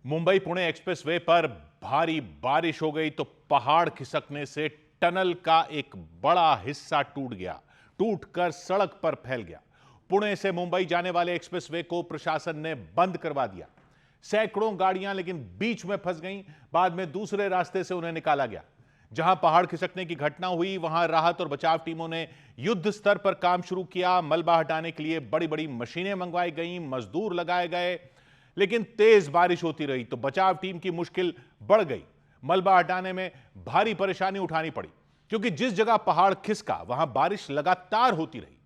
Mumbai Pune expressway पर भारी बारिश हो गई तो पहाड़ खिसकने से टनल का एक बड़ा हिस्सा टूट गया, टूटकर सड़क पर फैल गया। पुणे से मुंबई जाने वाले एक्सप्रेसवे को प्रशासन ने बंद करवा दिया। सैकड़ों गाड़ियां लेकिन बीच में फंस गईं। बाद में दूसरे रास्ते से उन्हें निकाला गया। जहां पहाड़ खिसकने की घटना हुई वहां राहत और बचाव टीमों ने युद्ध स्तर पर काम शुरू किया। मलबा हटाने के लिए बड़ी बड़ी मशीनें मंगवाई गईं, मजदूर लगाए गए, लेकिन तेज बारिश होती रही तो बचाव टीम की मुश्किल बढ़ गई। मलबा हटाने में भारी परेशानी उठानी पड़ी क्योंकि जिस जगह पहाड़ खिसका वहां बारिश लगातार होती रही।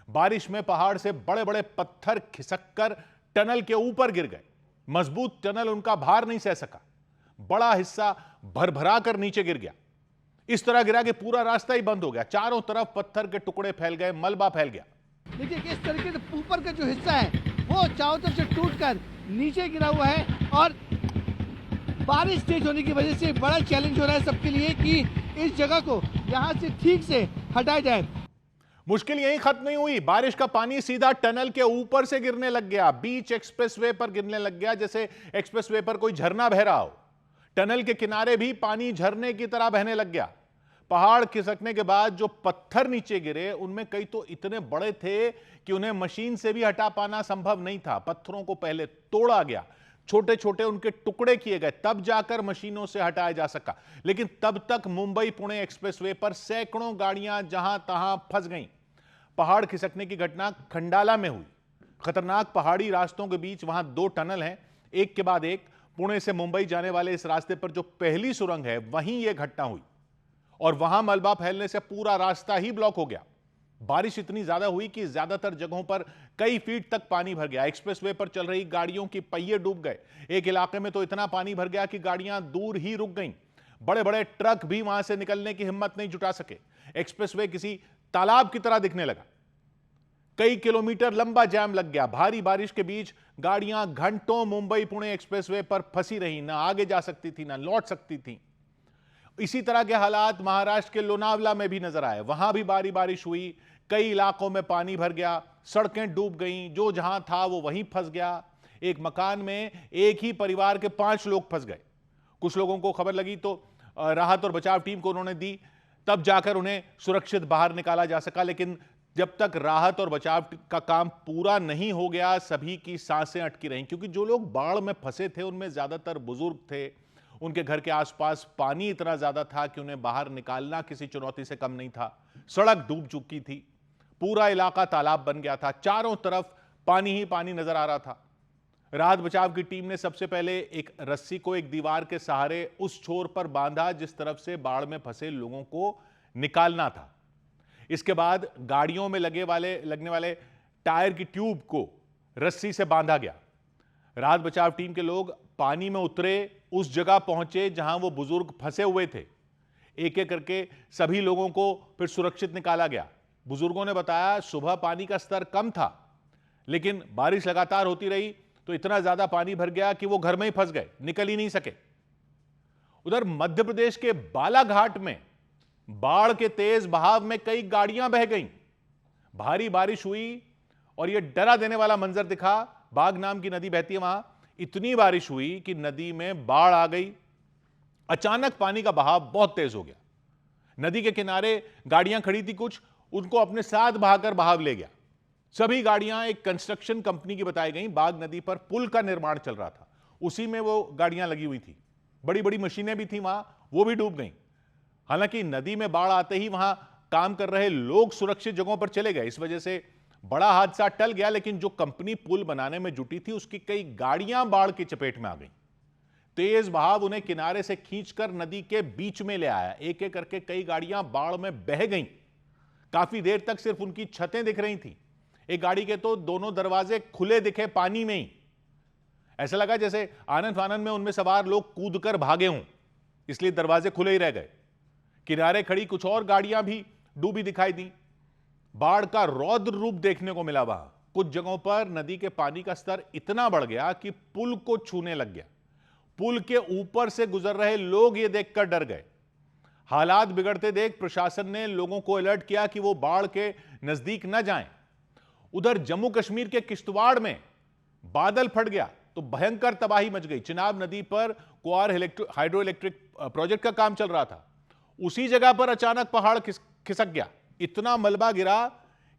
बारिश में पहाड़ से बड़े बड़े पत्थर खिसककर टनल के ऊपर गिर गए। मजबूत टनल उनका भार नहीं सह सका, बड़ा हिस्सा भरभरा कर नीचे गिर गया। इस तरह गिरा कि पूरा रास्ता ही बंद हो गया। चारों तरफ पत्थर के टुकड़े फैल गए, मलबा फैल गया। देखिए किस तरीके से ऊपर का जो हिस्सा है वो चारों तरफ से टूटकर नीचे गिरा हुआ है और बारिश तेज होने की वजह से बड़ा चैलेंज हो रहा है सबके लिए कि इस जगह को यहाँ से ठीक से हटाया जाए। मुश्किल यहीं खत्म नहीं हुई। बारिश का पानी सीधा टनल के ऊपर से गिरने लग गया, बीच एक्सप्रेसवे पर गिरने लग गया, जैसे एक्सप्रेसवे पर कोई झरना बह रहा हो। टनल के किनारे भी पानी झरने की तरह बहने लग गया। पहाड़ खिसकने के बाद जो पत्थर नीचे गिरे उनमें कई तो इतने बड़े थे कि उन्हें मशीन से भी हटा पाना संभव नहीं था। पत्थरों को पहले तोड़ा गया, छोटे छोटे उनके टुकड़े किए गए, तब जाकर मशीनों से हटाया जा सका। लेकिन तब तक मुंबई पुणे एक्सप्रेसवे पर सैकड़ों गाड़ियां जहां तहां फंस गईं। पहाड़ खिसकने की घटना खंडाला में हुई। खतरनाक पहाड़ी रास्तों के बीच वहां दो टनल हैं, एक के बाद एक। पुणे से मुंबई जाने वाले इस रास्ते पर जो पहली सुरंग है वहीं यह घटना हुई और वहां मलबा फैलने से पूरा रास्ता ही ब्लॉक हो गया। बारिश इतनी ज्यादा हुई कि ज्यादातर जगहों पर कई फीट तक पानी भर गया। एक्सप्रेसवे पर चल रही गाड़ियों की पहिए डूब गए। एक इलाके में तो इतना पानी भर गया कि गाड़ियां दूर ही रुक गईं। बड़े बड़े ट्रक भी वहां से निकलने की हिम्मत नहीं जुटा सके। एक्सप्रेसवे किसी तालाब की तरह दिखने लगा। कई किलोमीटर लंबा जाम लग गया। भारी बारिश के बीच गाड़ियां घंटों मुंबई पुणे एक्सप्रेसवे पर फंसी रही, ना आगे जा सकती थी ना लौट सकती थी। इसी तरह के हालात महाराष्ट्र के लोनावला में भी नजर आए। वहां भी भारी बारिश हुई, कई इलाकों में पानी भर गया, सड़कें डूब गईं, जो जहां था वो वहीं फंस गया। एक मकान में एक ही परिवार के 5 लोग फंस गए। कुछ लोगों को खबर लगी तो राहत और बचाव टीम को उन्होंने दी, तब जाकर उन्हें सुरक्षित बाहर निकाला जा सका। लेकिन जब तक राहत और बचाव का काम पूरा नहीं हो गया, सभी की सांसें अटकी रहीं क्योंकि जो लोग बाढ़ में फंसे थे उनमें ज्यादातर बुजुर्ग थे। उनके घर के आसपास पानी इतना ज्यादा था कि उन्हें बाहर निकालना किसी चुनौती से कम नहीं था। सड़क डूब चुकी थी, पूरा इलाका तालाब बन गया था, चारों तरफ पानी ही पानी नजर आ रहा था। राहत बचाव की टीम ने सबसे पहले एक रस्सी को एक दीवार के सहारे उस छोर पर बांधा जिस तरफ से बाढ़ में फंसे लोगों को निकालना था। इसके बाद गाड़ियों में लगने वाले टायर की ट्यूब को रस्सी से बांधा गया। राहत बचाव टीम के लोग पानी में उतरे, उस जगह पहुंचे जहां वो बुजुर्ग फंसे हुए थे। एक एक करके सभी लोगों को फिर सुरक्षित निकाला गया। बुजुर्गों ने बताया सुबह पानी का स्तर कम था, लेकिन बारिश लगातार होती रही तो इतना ज्यादा पानी भर गया कि वो घर में ही फंस गए, निकल ही नहीं सके। उधर मध्य प्रदेश के बालाघाट में बाढ़ के तेज बहाव में कई गाड़ियां बह गईं। भारी बारिश हुई और यह डरा देने वाला मंजर दिखा। बाघ नाम की नदी बहती है वहां। इतनी बारिश हुई कि नदी में बाढ़ आ गई। अचानक पानी का बहाव बहुत तेज हो गया। नदी के किनारे गाड़ियां खड़ी थी, कुछ उनको अपने साथ बहाकर बहाव ले गया। सभी गाड़ियां एक कंस्ट्रक्शन कंपनी की बताई गई। बाघ नदी पर पुल का निर्माण चल रहा था, उसी में वो गाड़ियां लगी हुई थी। बड़ी बड़ी मशीनें भी थी वहां, वो भी डूब गई। हालांकि नदी में बाढ़ आते ही वहां काम कर रहे लोग सुरक्षित जगहों पर चले गए, इस वजह से बड़ा हादसा टल गया। लेकिन जो कंपनी पुल बनाने में जुटी थी उसकी कई गाड़ियां बाढ़ की चपेट में आ गई। तेज बहाव उन्हें किनारे से खींचकर नदी के बीच में ले आया। एक एक करके कई गाड़ियां बाढ़ में बह गईं। काफी देर तक सिर्फ उनकी छतें दिख रही थी। एक गाड़ी के तो दोनों दरवाजे खुले दिखे पानी में ही। ऐसा लगा जैसे आनंद फानंद में उनमें सवार लोग कूदकर भागे हों, इसलिए दरवाजे खुले ही रह गए। किनारे खड़ी कुछ और गाड़ियां भी डूबी दिखाई दी। बाढ़ का रौद्र रूप देखने को मिला वहां। कुछ जगहों पर नदी के पानी का स्तर इतना बढ़ गया कि पुल को छूने लग गया। पुल के ऊपर से गुजर रहे लोग यह देखकर डर गए। हालात बिगड़ते देख प्रशासन ने लोगों को अलर्ट किया कि वो बाढ़ के नजदीक न जाएं। उधर जम्मू कश्मीर के किश्तवाड़ में बादल फट गया। तो भयंकर तबाही मच गई। चिनाब नदी पर कुआर हाइड्रो इलेक्ट्रिक प्रोजेक्ट का काम चल रहा था, उसी जगह पर अचानक पहाड़ खिसक गया। इतना मलबा गिरा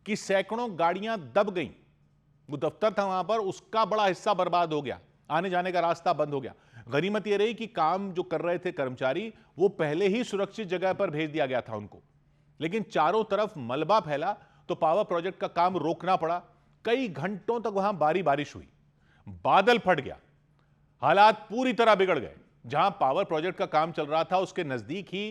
कि सैकड़ों गाड़ियां दब गईं। वो दफ्तर था वहां पर, उसका बड़ा हिस्सा बर्बाद हो गया, आने जाने का रास्ता बंद हो गया। गनीमत यह रही कि काम जो कर रहे थे कर्मचारी, वो पहले ही सुरक्षित जगह पर भेज दिया गया था उनको, लेकिन चारों तरफ मलबा फैला तो पावर प्रोजेक्ट का काम रोकना पड़ा। कई घंटों तक वहां बारिश हुई, बादल फट गया, हालात पूरी तरह बिगड़ गए। जहां पावर प्रोजेक्ट का काम चल रहा था उसके नजदीक ही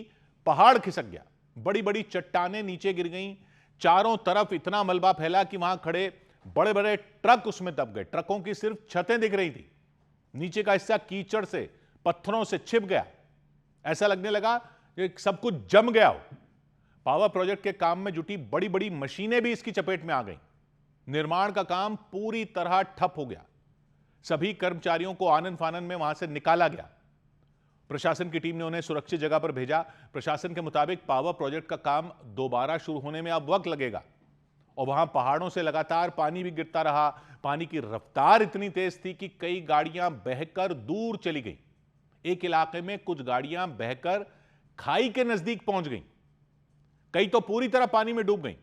पहाड़ खिसक गया, बड़ी बड़ी चट्टानें नीचे गिर गईं, चारों तरफ इतना मलबा फैला कि वहां खड़े बड़े बड़े ट्रक उसमें दब गए। ट्रकों की सिर्फ छतें दिख रही थी, नीचे का हिस्सा कीचड़ से, पत्थरों से छिप गया। ऐसा लगने लगा कि सब कुछ जम गया हो। पावर प्रोजेक्ट के काम में जुटी बड़ी बड़ी मशीनें भी इसकी चपेट में आ गईं। निर्माण का काम पूरी तरह ठप हो गया। सभी कर्मचारियों को आनन फानन में वहां से निकाला गया। प्रशासन की टीम ने उन्हें सुरक्षित जगह पर भेजा। प्रशासन के मुताबिक पावर प्रोजेक्ट का काम दोबारा शुरू होने में अब वक्त लगेगा, और वहां पहाड़ों से लगातार पानी भी गिरता रहा। पानी की रफ्तार इतनी तेज थी कि कई गाड़ियां बहकर दूर चली गईं। एक इलाके में कुछ गाड़ियां बहकर खाई के नजदीक पहुंच गईं, कई तो पूरी तरह पानी में डूब गईं।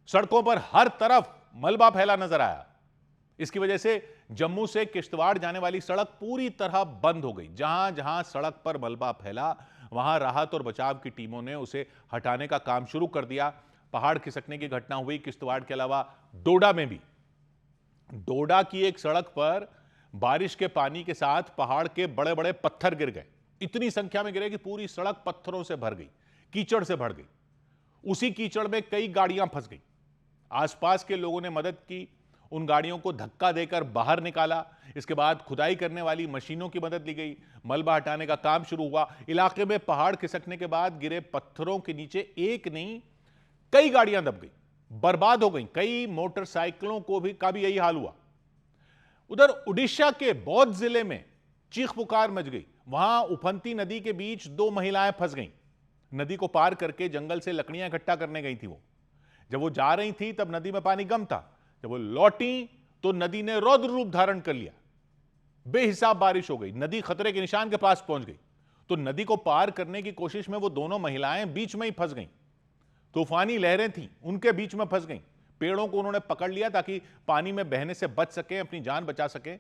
सड़कों पर हर तरफ मलबा फैला नजर आया। इसकी वजह से जम्मू से किश्तवाड़ जाने वाली सड़क पूरी तरह बंद हो गई। जहां जहां सड़क पर मलबा फैला, वहां राहत और बचाव की टीमों ने उसे हटाने का काम शुरू कर दिया। पहाड़ खिसकने की घटना हुई किश्तवाड़ के अलावा डोडा में भी। डोडा की एक सड़क पर बारिश के पानी के साथ पहाड़ के बड़े बड़े पत्थर गिर गए। इतनी संख्या में गिरे कि पूरी सड़क पत्थरों से भर गई, कीचड़ से भर गई। उसी कीचड़ में कई गाड़ियां फंस गई। आसपास के लोगों ने मदद की, उन गाड़ियों को धक्का देकर बाहर निकाला। इसके बाद खुदाई करने वाली मशीनों की मदद ली गई, मलबा हटाने का काम शुरू हुआ। इलाके में पहाड़ खिसकने के बाद गिरे पत्थरों के नीचे एक नहीं कई गाड़ियां दब गई, बर्बाद हो गई। कई मोटरसाइकिलों का भी यही हाल हुआ। उधर उड़ीसा के बौद्ध जिले में चीख पुकार मच गई। वहां उफनती नदी के बीच दो महिलाएं फंस गईं। नदी को पार करके जंगल से लकड़ियां इकट्ठा करने गई थी वो। जब वो जा रही थी तब नदी में पानी कम था। जब वो लौटी तो नदी ने रौद्र रूप धारण कर लिया। बेहिसाब बारिश हो गई, नदी खतरे के निशान के पास पहुंच गई। तो नदी को पार करने की कोशिश में वो दोनों महिलाएं बीच में ही फंस गईं। तूफानी लहरें थीं, उनके बीच में फंस गईं। पेड़ों को उन्होंने पकड़ लिया ताकि पानी में बहने से बच सकें, अपनी जान बचा सकें।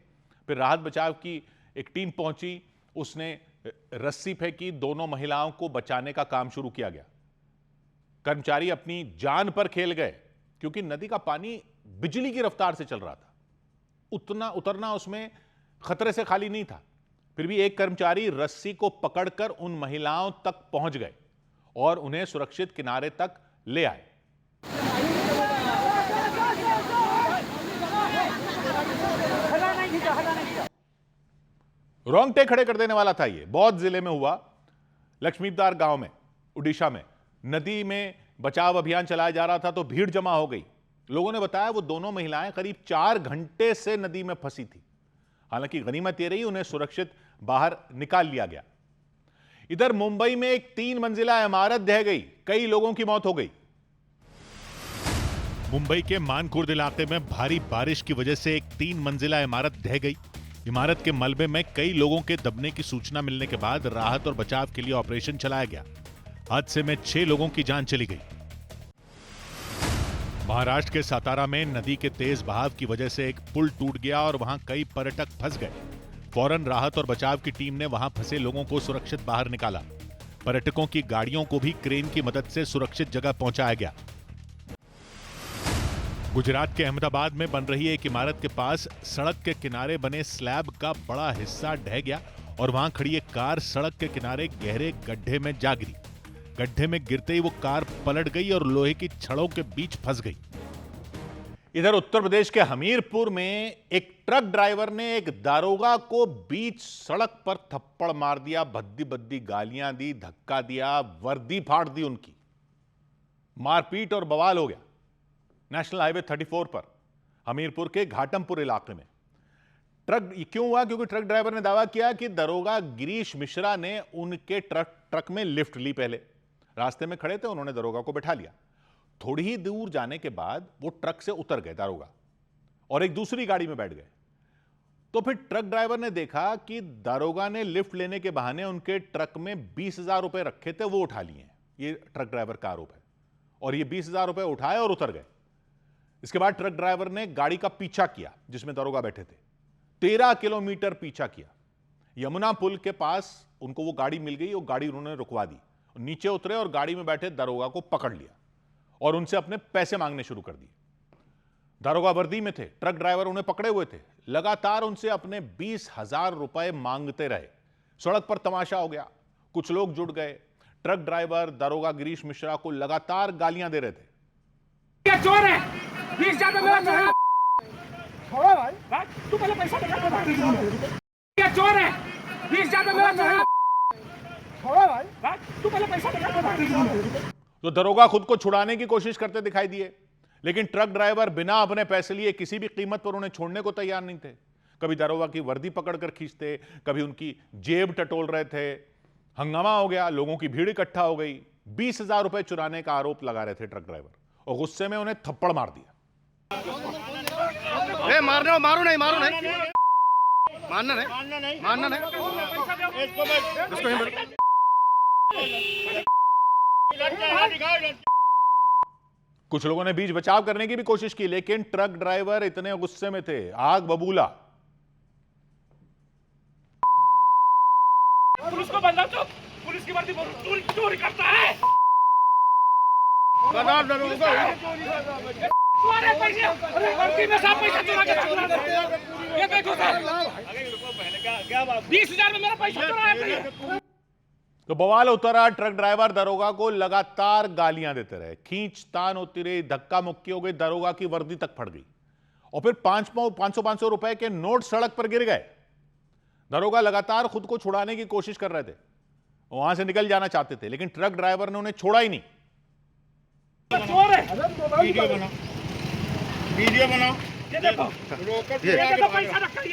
फिर राहत बचाव की एक टीम पहुंची, उसने रस्सी फेंकी, दोनों महिलाओं को बचाने का काम शुरू किया गया। कर्मचारी अपनी जान पर खेल गए क्योंकि नदी का पानी बिजली की रफ्तार से चल रहा था। उतरना उसमें खतरे से खाली नहीं था। फिर भी एक कर्मचारी रस्सी को पकड़कर उन महिलाओं तक पहुंच गए और उन्हें सुरक्षित किनारे तक ले आए। रोंगटे खड़े कर देने वाला था ये। बौद्ध जिले में हुआ, लक्ष्मीदार गांव में, उड़ीसा में। नदी में बचाव अभियान चलाया जा रहा था तो भीड़ जमा हो गई। लोगों ने बताया वो दोनों महिलाएं करीब 4 घंटे से नदी में फंसी थी। हालांकि गनीमत ये रही उन्हें सुरक्षित बाहर निकाल लिया गया। इधर मुंबई में एक 3 मंजिला इमारत ढह गई, कई लोगों की मौत हो गई। मुंबई के मानकुर्द इलाके में भारी बारिश की वजह से एक 3 मंजिला इमारत ढह गई। इमारत के मलबे में कई लोगों के दबने की सूचना मिलने के बाद राहत और बचाव के लिए ऑपरेशन चलाया गया। हादसे में 6 लोगों की जान चली गई। महाराष्ट्र के सातारा में नदी के तेज बहाव की वजह से एक पुल टूट गया और वहां कई पर्यटक फंस गए। फौरन राहत और बचाव की टीम ने वहां फंसे लोगों को सुरक्षित बाहर निकाला। पर्यटकों की गाड़ियों को भी क्रेन की मदद से सुरक्षित जगह पहुंचाया गया। गुजरात के अहमदाबाद में बन रही एक इमारत के पास सड़क के किनारे बने स्लैब का बड़ा हिस्सा ढह गया और वहां खड़ी एक कार सड़क के किनारे गहरे गड्ढे में जा गिरी। गड्ढे में गिरते ही वो कार पलट गई और लोहे की छड़ों के बीच फंस गई। इधर उत्तर प्रदेश के हमीरपुर में एक ट्रक ड्राइवर ने एक दारोगा को बीच सड़क पर थप्पड़ मार दिया, भद्दी भद्दी गालियां दी, धक्का दिया, वर्दी फाड़ दी उनकी। मारपीट और बवाल हो गया नेशनल हाईवे 34 पर हमीरपुर के घाटमपुर इलाके में। ट्रक क्यों हुआ? क्योंकि ट्रक ड्राइवर ने दावा किया कि दरोगा गिरीश मिश्रा ने उनके ट्रक में लिफ्ट ली। पहले रास्ते में खड़े थे, उन्होंने दरोगा को बैठा लिया। थोड़ी ही दूर जाने के बाद वो ट्रक से उतर गए दारोगा और एक दूसरी गाड़ी में बैठ गए। तो फिर ट्रक ड्राइवर ने देखा कि दारोगा ने लिफ्ट लेने के बहाने उनके ट्रक में 20,000 रुपए रखे थे, वो उठा लिए। ये ट्रक ड्राइवर का आरोप है। और ये 20,000 रुपए उठाए और उतर गए। इसके बाद ट्रक ड्राइवर ने गाड़ी का पीछा किया जिसमें दारोगा बैठे थे। 13 किलोमीटर पीछा किया। यमुना पुल के पास उनको वो गाड़ी मिल गई और गाड़ी उन्होंने रुकवा दी। नीचे उतरे और गाड़ी में बैठे दारोगा को पकड़ लिया और उनसे अपने पैसे मांगने शुरू कर दिए। दारोगा वर्दी में थे, ट्रक ड्राइवर उन्हें पकड़े हुए थे। लगातार उनसे अपने 20,000 रुपए मांगते रहे। सड़क पर तमाशा हो गया, कुछ लोग जुट गए। ट्रक ड्राइवर दारोगा गिरीश मिश्रा को लगातार गालियां दे रहे थे। ये चोर है, 20,000 में मेरा चोर है। छोड़ो भाई, तू पहले पैसा दे। ये चोर है, 20,000 में मेरा चोर है। छोड़ो भाई, तू पहले पैसा दे। तो दारोगा खुद को छुड़ाने की कोशिश करते दिखाई दिए, लेकिन ट्रक ड्राइवर बिना अपने पैसे लिए किसी भी कीमत पर उन्हें छोड़ने को तैयार नहीं थे। कभी दारोगा की वर्दी पकड़कर खींचते, कभी उनकी जेब टटोल रहे थे। हंगामा हो गया, लोगों की भीड़ इकट्ठा हो गई। 20,000 रुपए चुराने का आरोप लगा रहे थे ट्रक ड्राइवर और गुस्से में उन्हें थप्पड़ मार दिया। मारो नहीं मारना नहीं कुछ लोगों ने बीच बचाव करने की भी कोशिश की, लेकिन ट्रक ड्राइवर इतने गुस्से में थे, आग बबूला। पुलिस को बंदा तो पुलिस की वर्दी चोरी करता है। तुम्हारे पैसे वर्दी में सब पैसा चुरा के ये देखो सर, 20,000 में मेरा पैसा चुरा है। तो बवाल उतरा। ट्रक ड्राइवर दारोगा को लगातार गालियां देते रहे, खींचतान होती रही, धक्का मुक्की हो गई, दारोगा की वर्दी तक फट गई और फिर 500 रुपए के नोट सड़क पर गिर गए। दारोगा लगातार खुद को छुड़ाने की कोशिश कर रहे थे, वहां से निकल जाना चाहते थे, लेकिन ट्रक ड्राइवर ने उन्हें छोड़ा ही नहीं। चोर है, वीडियो बनाओ। ये देखो पैसा रखा है।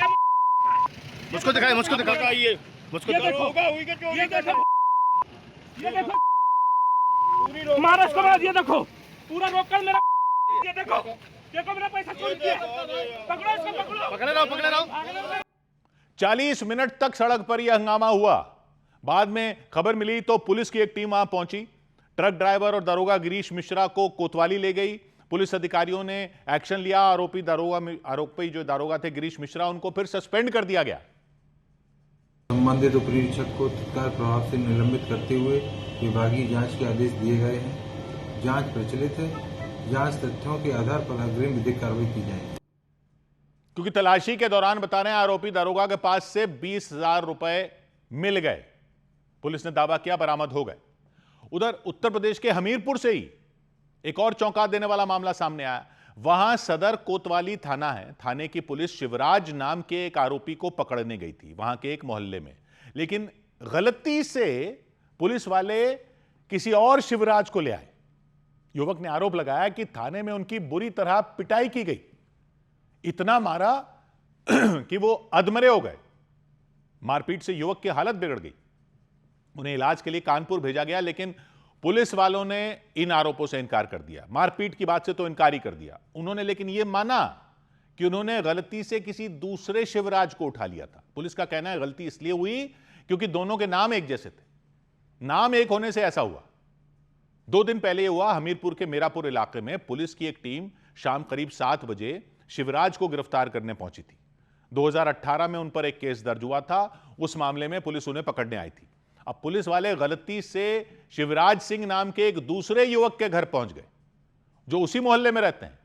मुझको दिखाइए ये देखो महाराष्ट्र में ये देखो पूरा रोकड़ मेरा। ये देखो मेरा पैसा चोरी किया। पकड़ो इसको, पकड़े रहो। 40 मिनट तक सड़क पर यह हंगामा हुआ। बाद में खबर मिली तो पुलिस की एक टीम वहां पहुंची। ट्रक ड्राइवर और दारोगा गिरीश मिश्रा को कोतवाली ले गई। पुलिस अधिकारियों ने एक्शन लिया। आरोपी जो दारोगा थे गिरीश मिश्रा, उनको फिर सस्पेंड कर दिया गया। संबंधित उपनिरीक्षक को तत्काल प्रभाव से निलंबित करते हुए विभागीय जांच के आदेश दिए गए हैं। जांच प्रचलित है। जांच तथ्यों के आधार पर अग्रिम विधिक कार्रवाई की जाएगी। क्योंकि तलाशी के दौरान बता रहे हैं आरोपी दारोगा के पास से 20,000 रुपए मिल गए। पुलिस ने दावा किया बरामद हो गए। उधर उत्तर प्रदेश के हमीरपुर से ही एक और चौंका देने वाला मामला सामने आया। वहां सदर कोतवाली थाना है। थाने की पुलिस शिवराज नाम के एक आरोपी को पकड़ने गई थी वहां के एक मोहल्ले में, लेकिन गलती से पुलिस वाले किसी और शिवराज को ले आए। युवक ने आरोप लगाया कि थाने में उनकी बुरी तरह पिटाई की गई, इतना मारा कि वो अधमरे हो गए। मारपीट से युवक की हालत बिगड़ गई। उन्हें इलाज के लिए कानपुर भेजा गया, लेकिन पुलिस वालों ने इन आरोपों से इनकार कर दिया। मारपीट की बात से तो इनकार ही कर दिया उन्होंने, लेकिन यह माना कि उन्होंने गलती से किसी दूसरे शिवराज को उठा लिया था। पुलिस का कहना है गलती इसलिए हुई क्योंकि दोनों के नाम एक जैसे थे। नाम एक होने से ऐसा हुआ। 2 दिन पहले यह हुआ। हमीरपुर के मीरापुर इलाके में पुलिस की एक टीम शाम करीब 7 बजे शिवराज को गिरफ्तार करने पहुंची थी। 2018 में उन पर एक केस दर्ज हुआ था। उस मामले में पुलिस उन्हें पकड़ने आई थी। अब पुलिस वाले गलती से शिवराज सिंह नाम के एक दूसरे युवक के घर पहुंच गए जो उसी मोहल्ले में रहते हैं।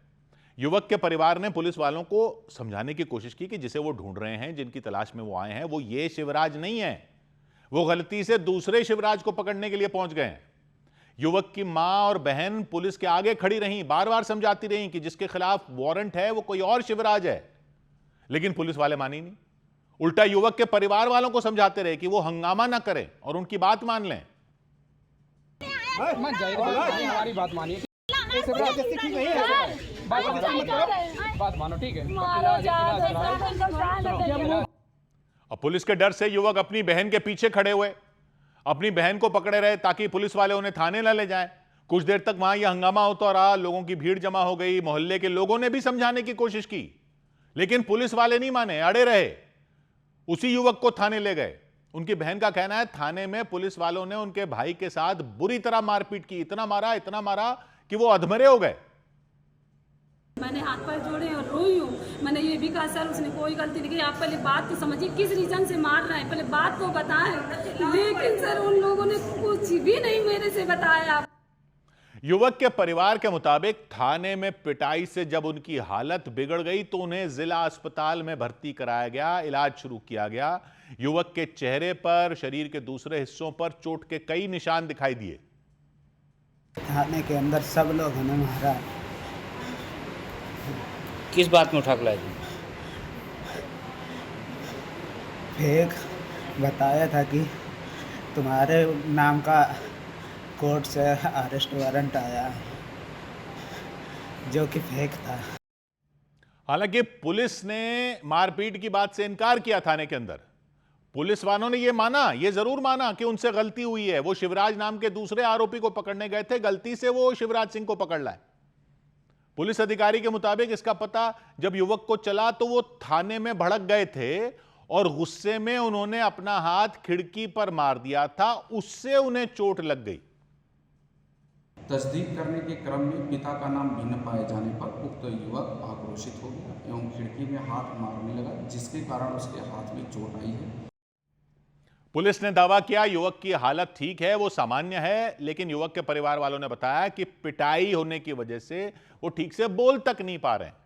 युवक के परिवार ने पुलिस वालों को समझाने की कोशिश की कि जिसे वो ढूंढ रहे हैं, जिनकी तलाश में वो आए हैं, वो ये शिवराज नहीं है, वो गलती से दूसरे शिवराज को पकड़ने के लिए पहुंच गए हैं। युवक की मां और बहन पुलिस के आगे खड़ी रहीं, बार बार समझाती रहीं कि जिसके खिलाफ वारंट है वो कोई और शिवराज है, लेकिन पुलिस वाले मानी नहीं। उल्टा युवक के परिवार वालों को समझाते रहे कि वो हंगामा ना करें और उनकी बात मान लें। हमारी बात मानिए, बात मानो, ठीक है। और पुलिस के डर से युवक अपनी बहन के पीछे खड़े हुए, अपनी बहन को पकड़े रहे ताकि पुलिस वाले उन्हें थाने न ले जाएं। कुछ देर तक वहां यह हंगामा होता रहा, लोगों की भीड़ जमा हो गई। मोहल्ले के लोगों ने भी समझाने की कोशिश की, लेकिन पुलिस वाले नहीं माने, अड़े रहे। उसी युवक को थाने ले गए। उनकी बहन का कहना है थाने में पुलिस वालों ने उनके भाई के साथ बुरी तरह मारपीट की, इतना मारा कि वो अधमरे हो गए। मैंने हाथ पैर जोड़े और रोई हूँ। मैंने ये भी कहा सर उसने कोई गलती नहीं की, आप पहले बात तो समझिए, किस रीजन से मार रहे हैं, पहले बात तो बताएं। लेकिन सर उन लोगों ने कुछ भी नहीं मेरे से बताया। युवक के परिवार के मुताबिक थाने में पिटाई से जब उनकी हालत बिगड़ गई तो उन्हें जिला अस्पताल में भर्ती कराया गया, इलाज शुरू किया गया। युवक के चेहरे पर, शरीर के दूसरे हिस्सों पर चोट के कई निशान दिखाई दिए। थाने के अंदर सब लोग हमें मारा। किस बात में उठा के लाए थे? फेक बताया था कि तुम्हारे नाम का कोर्ट से अरेस्ट वारंट आया है, जो कि फेक था। हालांकि पुलिस ने मारपीट की बात से इनकार किया। थाने के अंदर पुलिस वालों ने यह जरूर माना कि उनसे गलती हुई है। वो शिवराज नाम के दूसरे आरोपी को पकड़ने गए थे, गलती से वो शिवराज सिंह को पकड़ लाए। पुलिस अधिकारी के मुताबिक इसका पता जब युवक को चला तो वो थाने में भड़क गए थे और गुस्से में उन्होंने अपना हाथ खिड़की पर मार दिया था, उससे उन्हें चोट लग गई। तस्दीक करने के क्रम में पिता का नाम भिन्न पाए जाने पर उक्त युवक आक्रोशित हो गया एवं खिड़की में हाथ मारने लगा, जिसके कारण उसके हाथ में चोट आई है। पुलिस ने दावा किया युवक की हालत ठीक है, वो सामान्य है, लेकिन युवक के परिवार वालों ने बताया कि पिटाई होने की वजह से वो ठीक से बोल तक नहीं पा रहे हैं,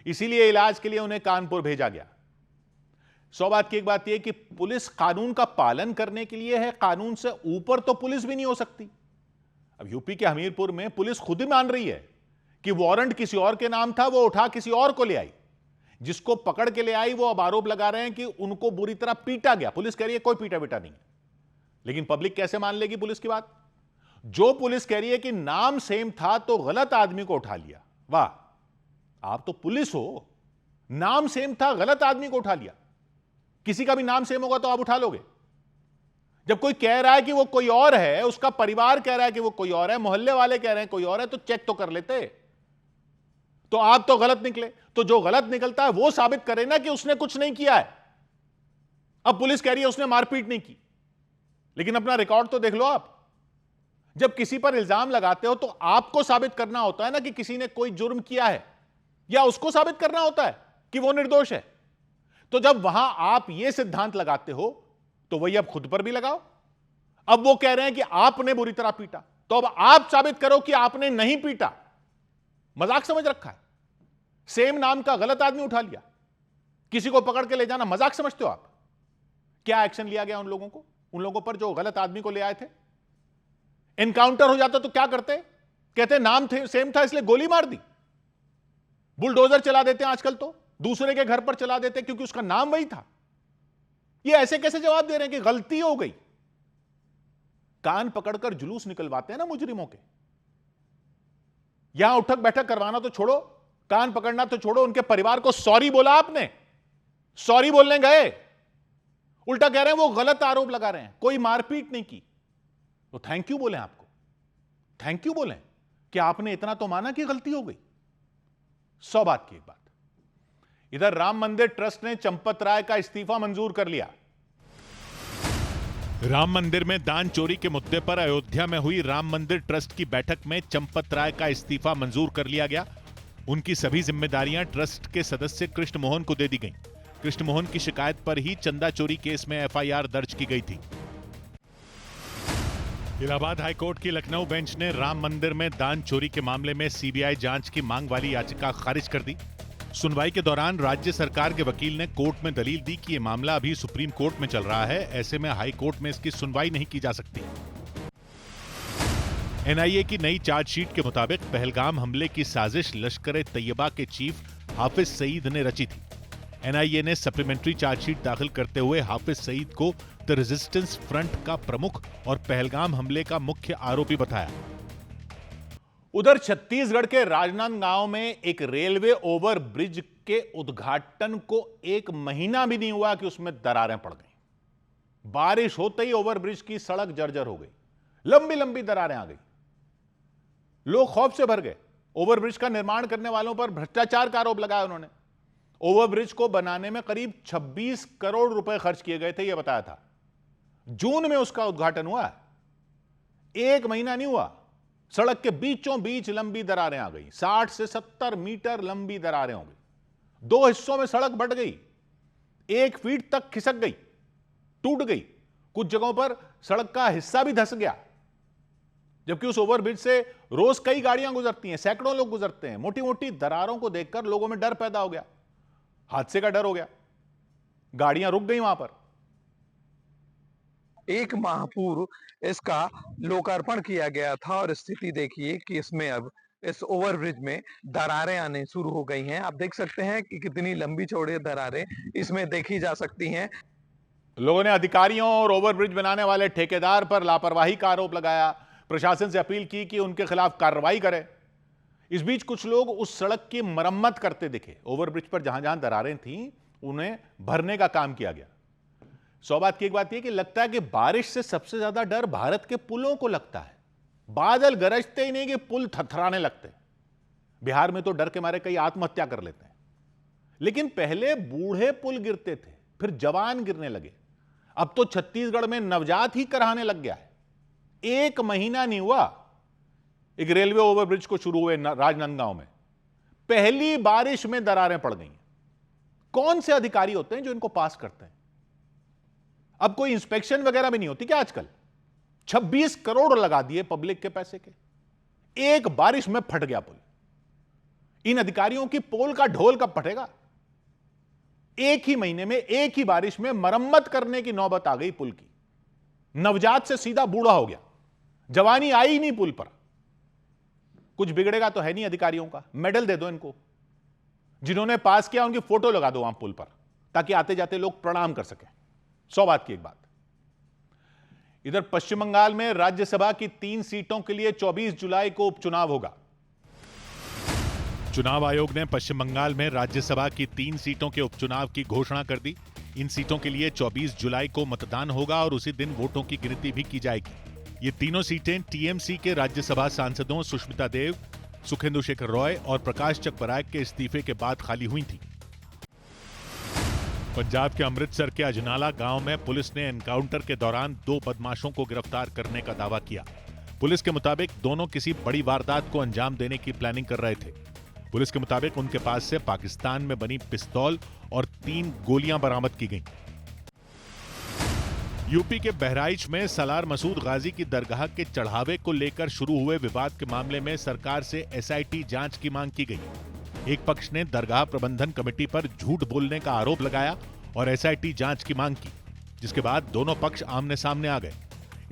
इसीलिए इलाज के लिए उन्हें कानपुर भेजा गया। 100 बात की एक बात यह कि पुलिस कानून का पालन करने के लिए है, कानून से ऊपर तो पुलिस भी नहीं हो सकती। अब यूपी के हमीरपुर में पुलिस खुद ही मान रही है कि वारंट किसी और के नाम था, वो उठा किसी और को ले आई। जिसको पकड़ के ले आई वो अब आरोप लगा रहे हैं कि उनको बुरी तरह पीटा गया। पुलिस कह रही है कोई पीटा बेटा नहीं, लेकिन पब्लिक कैसे मान लेगी पुलिस की बात? जो पुलिस कह रही है कि नाम सेम था तो गलत आदमी को उठा लिया। वाह, आप तो पुलिस हो, नाम सेम था, गलत आदमी को उठा लिया। किसी का भी नाम सेम होगा तो आप उठा लोगे? जब कोई कह रहा है कि वो कोई और है, उसका परिवार कह रहा है कि वो कोई और है, मोहल्ले वाले कह रहे हैं कोई और है, तो चेक तो कर लेते। तो आप तो गलत निकले, तो जो गलत निकलता है वो साबित करे ना कि उसने कुछ नहीं किया है। अब पुलिस कह रही है उसने मारपीट नहीं की, लेकिन अपना रिकॉर्ड तो देख लो आप। जब किसी पर इल्जाम लगाते हो तो आपको साबित करना होता है ना कि किसी ने कोई जुर्म किया है, या उसको साबित करना होता है कि वो निर्दोष है। तो जब वहां आप ये सिद्धांत लगाते हो तो वही अब खुद पर भी लगाओ। अब वो कह रहे हैं कि आपने बुरी तरह पीटा, तो अब आप साबित करो कि आपने नहीं पीटा। मजाक समझ रखा है। सेम नाम का गलत आदमी उठा लिया, किसी को पकड़ के ले जाना मजाक समझते हो आप? क्या एक्शन लिया गया उन लोगों को, उन लोगों पर जो गलत आदमी को ले आए थे? एनकाउंटर हो जाता तो क्या करते? कहते नाम सेम था इसलिए गोली मार दी। बुलडोजर चला देते हैं आजकल, तो दूसरे के घर पर चला देते क्योंकि उसका नाम वही था। ये ऐसे कैसे जवाब दे रहे हैं कि गलती हो गई? कान पकड़कर जुलूस निकलवाते हैं ना मुजरिमों के। यहां उठक बैठक करवाना तो छोड़ो, कान पकड़ना तो छोड़ो, उनके परिवार को सॉरी बोला आपने? सॉरी बोलने गए, उल्टा कह रहे हैं वो गलत आरोप लगा रहे हैं, कोई मारपीट नहीं की। तो थैंक यू बोलें, आपको थैंक यू बोलें कि आपने इतना तो माना कि गलती हो गई। 100 बात की एक बात। इधर राम मंदिर ट्रस्ट ने चंपत राय का इस्तीफा मंजूर कर लिया। राम मंदिर में दान चोरी के मुद्दे पर अयोध्या में हुई राम मंदिर ट्रस्ट की बैठक में चंपत राय का इस्तीफा मंजूर कर लिया गया। उनकी सभी जिम्मेदारियां ट्रस्ट के सदस्य कृष्ण मोहन को दे दी गईं। कृष्ण मोहन की शिकायत पर ही चंदा चोरी केस में एफआईआर दर्ज की गई थी। इलाहाबाद हाईकोर्ट की लखनऊ बेंच ने राम मंदिर में दान चोरी के मामले में सीबीआई जांच की मांग वाली याचिका खारिज कर दी। सुनवाई के दौरान राज्य सरकार के वकील ने कोर्ट में दलील दी कि यह मामला अभी सुप्रीम कोर्ट में चल रहा है, ऐसे में हाई कोर्ट में इसकी सुनवाई नहीं की जा सकती। एनआईए की नई चार्जशीट के मुताबिक पहलगाम हमले की साजिश लश्कर-ए-तैयबा के चीफ हाफिज सईद ने रची थी। एनआईए ने सप्लीमेंट्री चार्जशीट दाखिल करते हुए हाफिज सईद को द रेजिस्टेंस फ्रंट का प्रमुख और पहलगाम हमले का मुख्य आरोपी बताया। उधर छत्तीसगढ़ के राजनांदगांव में एक रेलवे ओवर ब्रिज के उद्घाटन को 1 महीना भी नहीं हुआ कि उसमें दरारें पड़ गई। बारिश होते ही ओवर ब्रिज की सड़क जर्जर हो गई, लंबी लंबी दरारें आ गई। लोग खौफ से भर गए। ओवर ब्रिज का निर्माण करने वालों पर भ्रष्टाचार का आरोप लगाया उन्होंने। ओवरब्रिज को बनाने में करीब 26 करोड़ रुपए खर्च किए गए थे, यह बताया था। जून में उसका उद्घाटन हुआ, 1 महीना नहीं हुआ, सड़क के बीचों बीच लंबी दरारें आ गई। 60 से 70 मीटर लंबी दरारें हो गई। 2 हिस्सों में सड़क बंट गई, 1 फीट तक खिसक गई, टूट गई। कुछ जगहों पर सड़क का हिस्सा भी धंस गया, जबकि उस ओवरब्रिज से रोज कई गाड़ियां गुजरती हैं, सैकड़ों लोग गुजरते हैं। मोटी मोटी दरारों को देखकर लोगों में डर पैदा हो गया, हादसे का डर हो गया, गाड़ियां रुक गई वहां पर। 1 माह पूर्व इसका लोकार्पण किया गया था और स्थिति देखिए कि इसमें अब इस ओवरब्रिज में दरारें आने शुरू हो गई हैं। आप देख सकते हैं कि कितनी लंबी चौड़ी दरारें इसमें देखी जा सकती हैं। लोगों ने अधिकारियों और ओवरब्रिज बनाने वाले ठेकेदार पर लापरवाही का आरोप लगाया, प्रशासन से अपील की कि उनके खिलाफ कार्रवाई करे। इस बीच कुछ लोग उस सड़क की मरम्मत करते दिखे। ओवरब्रिज पर जहां जहां दरारें थीं, उन्हें भरने का काम किया गया। सौभाग्य की एक बात यह कि लगता है कि बारिश से सबसे ज्यादा डर भारत के पुलों को लगता है। बादल गरजते ही नहीं कि पुल थरथराने लगते। बिहार में तो डर के मारे कई आत्महत्या कर लेते हैं। लेकिन पहले बूढ़े पुल गिरते थे, फिर जवान गिरने लगे। अब तो छत्तीसगढ़ में नवजात ही कराने लग गया है। 1 महीना नहीं हुआ एक रेलवे ओवरब्रिज को शुरू हुए राजनांदगांव में, पहली बारिश में दरारें पड़ गई। कौन से अधिकारी होते हैं जो इनको पास करते हैं? अब कोई इंस्पेक्शन वगैरह भी नहीं होती क्या आजकल? 26 करोड़ लगा दिए पब्लिक के पैसे के, 1 बारिश में फट गया पुल। इन अधिकारियों की पोल का ढोल कब फटेगा? 1 ही महीने में, 1 ही बारिश में मरम्मत करने की नौबत आ गई पुल की। नवजात से सीधा बूढ़ा हो गया, जवानी आई ही नहीं पुल पर। कुछ बिगड़ेगा तो है नहीं अधिकारियों का, मेडल दे दो इनको। जिन्होंने पास किया उनकी फोटो लगा दो वहां पुल पर, ताकि आते जाते लोग प्रणाम कर सकें। सौभाग्य की एक बात। इधर पश्चिम बंगाल में राज्यसभा की 3 सीटों के लिए 24 जुलाई को उपचुनाव होगा। चुनाव आयोग ने पश्चिम बंगाल में राज्यसभा की 3 सीटों के उपचुनाव की घोषणा कर दी। इन सीटों के लिए 24 जुलाई को मतदान होगा और उसी दिन वोटों की गिनती भी की जाएगी। ये तीनों सीटें टीएमसी के राज्यसभा सांसदों सुष्मिता देव, सुखेंदु शेखर रॉय और प्रकाश चकबराय के इस्तीफे के बाद खाली हुई थी। पंजाब के अमृतसर के अजनाला गांव में पुलिस ने एनकाउंटर के दौरान 2 बदमाशों को गिरफ्तार करने का दावा किया। पुलिस के मुताबिक दोनों किसी बड़ी वारदात को अंजाम देने की प्लानिंग कर रहे थे। पुलिस के मुताबिक उनके पास से पाकिस्तान में बनी पिस्तौल और 3 गोलियां बरामद की गईं। यूपी के बहराइच में सलार मसूद गाजी की दरगाह के चढ़ावे को लेकर शुरू हुए विवाद के मामले में सरकार से एसआईटी जांच की मांग की गई। एक पक्ष ने दरगाह प्रबंधन कमेटी पर झूठ बोलने का आरोप लगाया और एसआईटी जांच की मांग की, जिसके बाद दोनों पक्ष आमने सामने आ गए।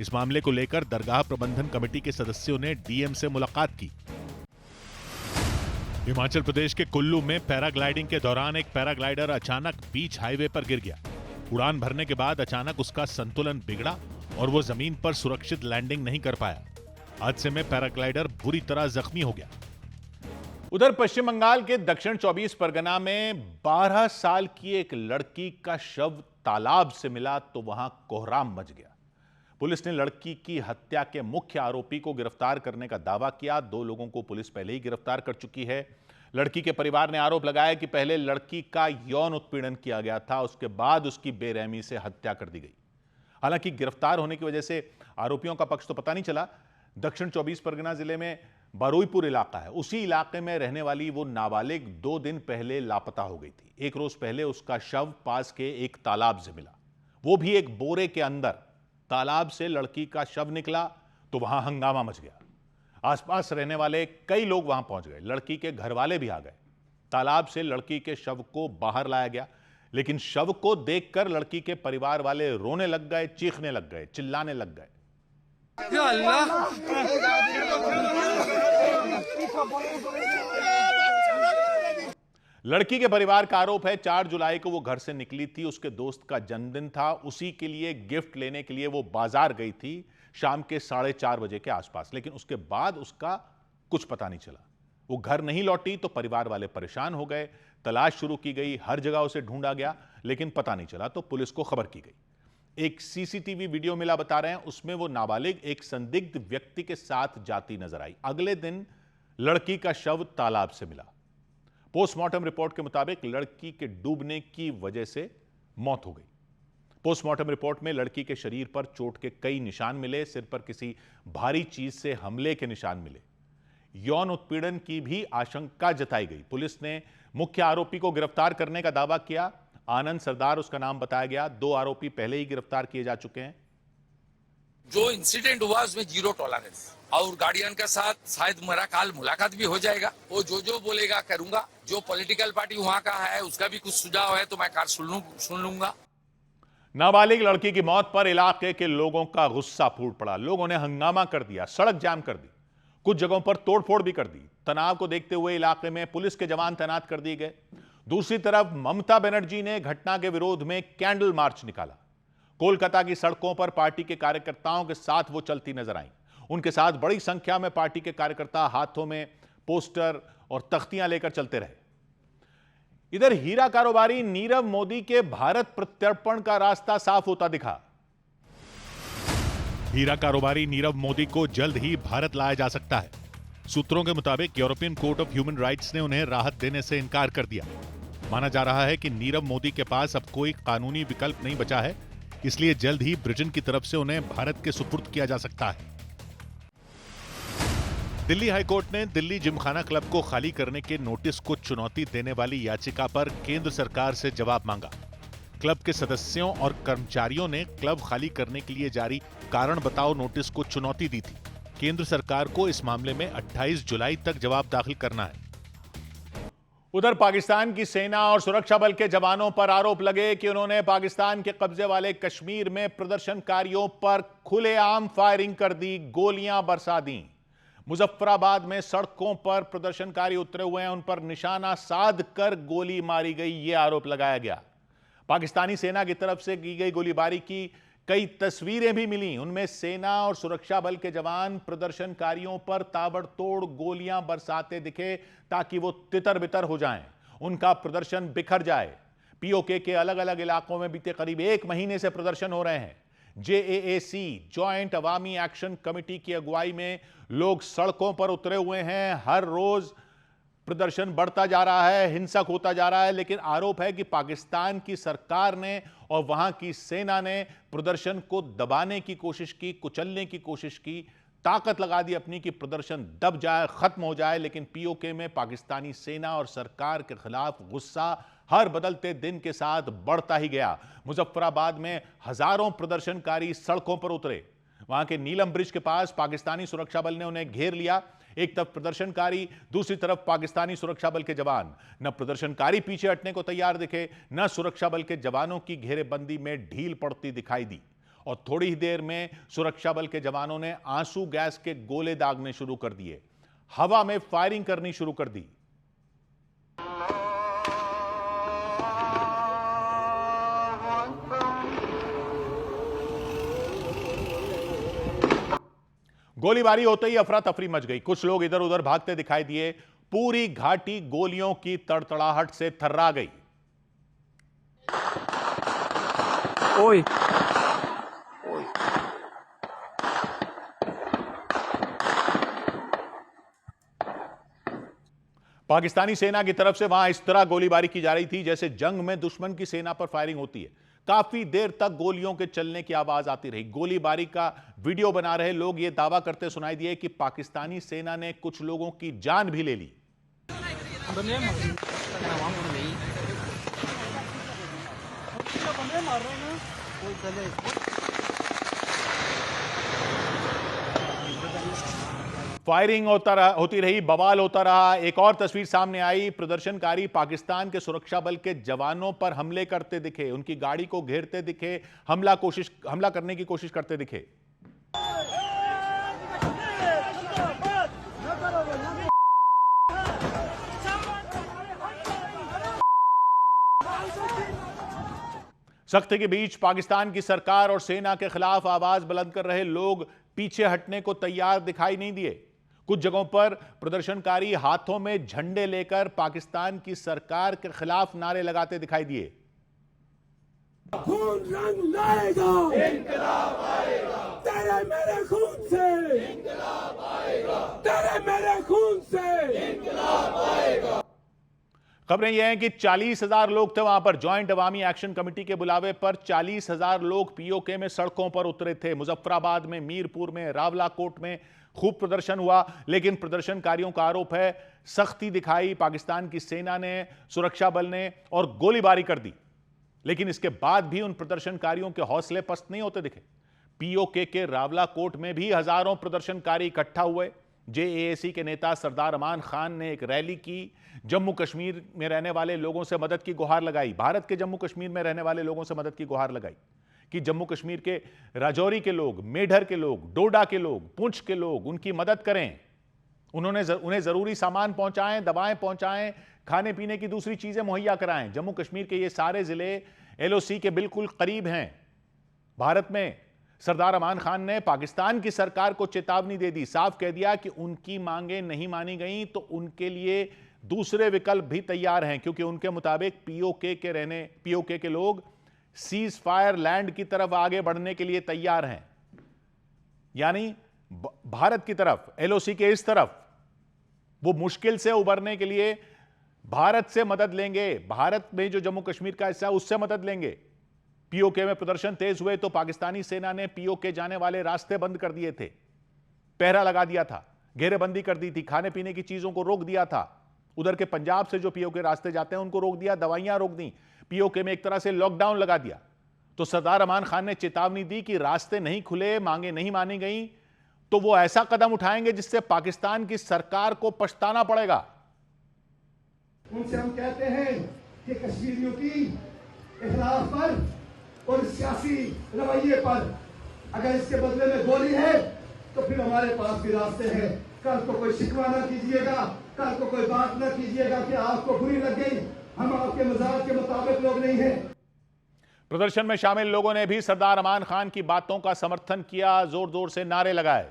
इस मामले को लेकर दरगाह प्रबंधन कमेटी के सदस्यों ने डीएम से मुलाकात की। हिमाचल प्रदेश के कुल्लू में पैराग्लाइडिंग के दौरान एक पैराग्लाइडर अचानक बीच हाईवे पर गिर गया। उड़ान भरने के बाद अचानक उसका संतुलन बिगड़ा और वो जमीन पर सुरक्षित लैंडिंग नहीं कर पाया। हादसे में पैराग्लाइडर बुरी तरह जख्मी हो गया। उधर पश्चिम बंगाल के दक्षिण 24 परगना में 12 साल की एक लड़की का शव तालाब से मिला तो वहां कोहराम मच गया। पुलिस ने लड़की की हत्या के मुख्य आरोपी को गिरफ्तार करने का दावा किया। 2 लोगों को पुलिस पहले ही गिरफ्तार कर चुकी है। लड़की के परिवार ने आरोप लगाया कि पहले लड़की का यौन उत्पीड़न किया गया था, उसके बाद उसकी बेरहमी से हत्या कर दी गई। हालांकि गिरफ्तार होने की वजह से आरोपियों का पक्ष तो पता नहीं चला। दक्षिण 24 परगना जिले में बारुईपुर इलाका है, उसी इलाके में रहने वाली वो नाबालिग 2 दिन पहले लापता हो गई थी। 1 रोज पहले उसका शव पास के एक तालाब से मिला, वो भी एक बोरे के अंदर। तालाब से लड़की का शव निकला तो वहां हंगामा मच गया। आसपास रहने वाले कई लोग वहां पहुंच गए, लड़की के घर वाले भी आ गए। तालाब से लड़की के शव को बाहर लाया गया, लेकिन शव को देखकर लड़की के परिवार वाले रोने लग गए, चीखने लग गए, चिल्लाने लग गए। लड़की के परिवार का आरोप है 4 जुलाई को वो घर से निकली थी, उसके दोस्त का जन्मदिन था, उसी के लिए गिफ्ट लेने के लिए वो बाजार गई थी शाम के 4:30 बजे के आसपास। लेकिन उसके बाद उसका कुछ पता नहीं चला। वो घर नहीं लौटी तो परिवार वाले परेशान हो गए, तलाश शुरू की गई, हर जगह उसे ढूंढा गया, लेकिन पता नहीं चला तो पुलिस को खबर की गई। एक सीसीटीवी वीडियो मिला, बता रहे हैं उसमें वो नाबालिग एक संदिग्ध व्यक्ति के साथ जाती नजर आई। अगले दिन लड़की का शव तालाब से मिला। पोस्टमार्टम रिपोर्ट के मुताबिक लड़की के डूबने की वजह से मौत हो गई। पोस्टमार्टम रिपोर्ट में लड़की के शरीर पर चोट के कई निशान मिले, सिर पर किसी भारी चीज से हमले के निशान मिले। यौन उत्पीड़न की भी आशंका जताई गई। पुलिस ने मुख्य आरोपी को गिरफ्तार करने का दावा किया। आनंद सरदार उसका नाम बताया गया। 2 आरोपी पहले ही गिरफ्तार किए जा चुके हैं। जो इंसिडेंट हुआ उसमें 0 टॉलरेंस, और गार्डियन के साथ शायद मेरा कल मुलाकात भी हो जाएगा। वो जो बोलेगा करूंगा। जो पॉलिटिकल पार्टी वहां का है उसका भी कुछ सुझाव है तो मैं सुन लूंगा। नाबालिग लड़की की मौत पर इलाके के लोगों का गुस्सा फूट पड़ा। लोगों ने हंगामा कर दिया, सड़क जाम कर दी, कुछ जगहों पर तोड़फोड़ भी कर दी। तनाव को देखते हुए इलाके में पुलिस के जवान तैनात कर दिए गए। दूसरी तरफ ममता बनर्जी ने घटना के विरोध में कैंडल मार्च निकाला। कोलकाता की सड़कों पर पार्टी के कार्यकर्ताओं के साथ वो चलती नजर आई। उनके साथ बड़ी संख्या में पार्टी के कार्यकर्ता हाथों में पोस्टर और तख्तियां लेकर चलते रहे। इधर हीरा कारोबारी नीरव मोदी के भारत प्रत्यर्पण का रास्ता साफ होता दिखा। हीरा कारोबारी नीरव मोदी को जल्द ही भारत लाया जा सकता है। सूत्रों के मुताबिक European court of human rights ने उन्हें राहत देने से इनकार कर दिया। माना जा रहा है कि नीरव मोदी के पास अब कोई कानूनी विकल्प नहीं बचा है, इसलिए जल्द ही ब्रिटेन की तरफ से उन्हें भारत के सुपुर्द किया जा सकता है। दिल्ली हाईकोर्ट ने दिल्ली जिमखाना क्लब को खाली करने के नोटिस को चुनौती देने वाली याचिका पर केंद्र सरकार से जवाब मांगा। क्लब के सदस्यों और कर्मचारियों ने क्लब खाली करने के लिए जारी कारण बताओ नोटिस को चुनौती दी थी। केंद्र सरकार को इस मामले में 28 जुलाई तक जवाब दाखिल करना है। उधर पाकिस्तान की सेना और सुरक्षा बल के जवानों पर आरोप लगे कि उन्होंने पाकिस्तान के कब्जे वाले कश्मीर में प्रदर्शनकारियों पर खुलेआम फायरिंग कर दी, गोलियां बरसा दी। मुजफ्फराबाद में सड़कों पर प्रदर्शनकारी उतरे हुए हैं, उन पर निशाना साध कर गोली मारी गई, यह आरोप लगाया गया। पाकिस्तानी सेना की तरफ से की गई गोलीबारी की कई तस्वीरें भी मिली। उनमें सेना और सुरक्षा बल के जवान प्रदर्शनकारियों पर ताबड़तोड़ गोलियां बरसाते दिखे ताकि वो तितर बितर हो जाएं, उनका प्रदर्शन बिखर जाए। पीओके के अलग अलग इलाकों में बीते करीब 1 महीने से प्रदर्शन हो रहे हैं। जेएएसी जॉइंट अवामी एक्शन कमेटी की अगुवाई में लोग सड़कों पर उतरे हुए हैं। हर रोज प्रदर्शन बढ़ता जा रहा है, हिंसक होता जा रहा है, लेकिन आरोप है कि पाकिस्तान की सरकार ने और वहां की सेना ने प्रदर्शन को दबाने की कोशिश की, कुचलने की कोशिश की, ताकत लगा दी अपनी कि प्रदर्शन दब जाए, खत्म हो जाए। लेकिन पीओके में पाकिस्तानी सेना और सरकार के खिलाफ गुस्सा हर बदलते दिन के साथ बढ़ता ही गया। मुजफ्फराबाद में हजारों प्रदर्शनकारी सड़कों पर उतरे। वहां के नीलम ब्रिज के पास पाकिस्तानी सुरक्षा बल ने उन्हें घेर लिया। एक तरफ प्रदर्शनकारी, दूसरी तरफ पाकिस्तानी सुरक्षा बल के जवान। न प्रदर्शनकारी पीछे हटने को तैयार दिखे, न सुरक्षा बल के जवानों की घेरेबंदी में ढील पड़ती दिखाई दी। और थोड़ी ही देर में सुरक्षा बल के जवानों ने आंसू गैस के गोले दागने शुरू कर दिए, हवा में फायरिंग करनी शुरू कर दी। गोलीबारी होते ही अफरा तफरी मच गई। कुछ लोग इधर उधर भागते दिखाई दिए। पूरी घाटी गोलियों की तड़तड़ाहट से थर्रा गई। ओए पाकिस्तानी सेना की तरफ से वहां इस तरह गोलीबारी की जा रही थी जैसे जंग में दुश्मन की सेना पर फायरिंग होती है। काफी देर तक गोलियों के चलने की आवाज आती रही। गोलीबारी का वीडियो बना रहे लोग ये दावा करते सुनाई दिए कि पाकिस्तानी सेना ने कुछ लोगों की जान भी ले ली। फायरिंग होती रही, बवाल होता रहा। एक और तस्वीर सामने आई। प्रदर्शनकारी पाकिस्तान के सुरक्षा बल के जवानों पर हमले करते दिखे, उनकी गाड़ी को घेरते दिखे, हमला करने की कोशिश करते दिखे। सख्ती के बीच पाकिस्तान की सरकार और सेना के खिलाफ आवाज बुलंद कर रहे लोग पीछे हटने को तैयार दिखाई नहीं दिए। कुछ जगहों पर प्रदर्शनकारी हाथों में झंडे लेकर पाकिस्तान की सरकार के खिलाफ नारे लगाते दिखाई दिए। खून रंग लाएगा, इंकलाब आएगा, तेरे मेरे खून से इंकलाब आएगा, तेरे मेरे खून से इंकलाब आएगा। खबरें यह हैं कि 40,000 लोग थे वहां पर। ज्वाइंट अवामी एक्शन कमेटी के बुलावे पर 40,000 लोग पीओके में सड़कों पर उतरे थे। मुजफ्फराबाद में, मीरपुर में, रावलाकोट में खूब प्रदर्शन हुआ, लेकिन प्रदर्शनकारियों का आरोप है सख्ती दिखाई पाकिस्तान की सेना ने, सुरक्षा बल ने और गोलीबारी कर दी। लेकिन इसके बाद भी उन प्रदर्शनकारियों के हौसले पस्त नहीं होते दिखे। पीओके के रावलाकोट में भी हजारों प्रदर्शनकारी इकट्ठा हुए। जेएसी के नेता सरदार अमान खान ने एक रैली की, जम्मू कश्मीर में रहने वाले लोगों से मदद की गुहार लगाई। भारत के जम्मू कश्मीर में रहने वाले लोगों से मदद की गुहार लगाई कि जम्मू कश्मीर के राजौरी के लोग, मेढर के लोग, डोडा के लोग, पुंछ के लोग उनकी मदद करें। उन्हें जरूरी सामान पहुंचाएं, दवाएं पहुंचाएं, खाने पीने की दूसरी चीजें मुहैया कराएं। जम्मू कश्मीर के ये सारे जिले एलओसी के बिल्कुल करीब हैं भारत में। सरदार अमान खान ने पाकिस्तान की सरकार को चेतावनी दे दी, साफ कह दिया कि उनकी मांगें नहीं मानी गई तो उनके लिए दूसरे विकल्प भी तैयार हैं, क्योंकि उनके मुताबिक पीओके के लोग सीज फायर लैंड की तरफ आगे बढ़ने के लिए तैयार हैं, यानी भारत की तरफ, एलओसी के इस तरफ। वो मुश्किल से उबरने के लिए भारत से मदद लेंगे, भारत में जो जम्मू कश्मीर का हिस्सा है उससे मदद लेंगे। पीओके में प्रदर्शन तेज हुए तो पाकिस्तानी सेना ने पीओके जाने वाले रास्ते बंद कर दिए थे, पहरा लगा दिया था, घेरेबंदी कर दी थी, खाने पीने की चीजों को रोक दिया था। उधर के पंजाब से जो पीओके रास्ते जाते हैं उनको रोक दिया, दवाइयां रोक दी, पीओके में एक तरह से लॉकडाउन लगा दिया। तो सरदार अमान खान ने चेतावनी दी कि रास्ते नहीं खुले, मांगे नहीं मानी गई तो वो ऐसा कदम उठाएंगे जिससे पाकिस्तान की सरकार को पछताना पड़ेगा। उनसे हम कहते हैं कि कश्मीरियों की इखलाफ पर और सियासी रवैये पर अगर इसके बदले में गोली है तो फिर हमारे पास भी रास्ते हैं। कल को कोई शिकवा ना कीजिएगा, कल को कोई बात ना कीजिएगा कि आपको बुरी लग गई। हम आपके मजाक के मुताबिक लोग नहीं हैं। प्रदर्शन में शामिल लोगों ने भी सरदार अमान खान की बातों का समर्थन किया, जोर जोर से नारे लगाए।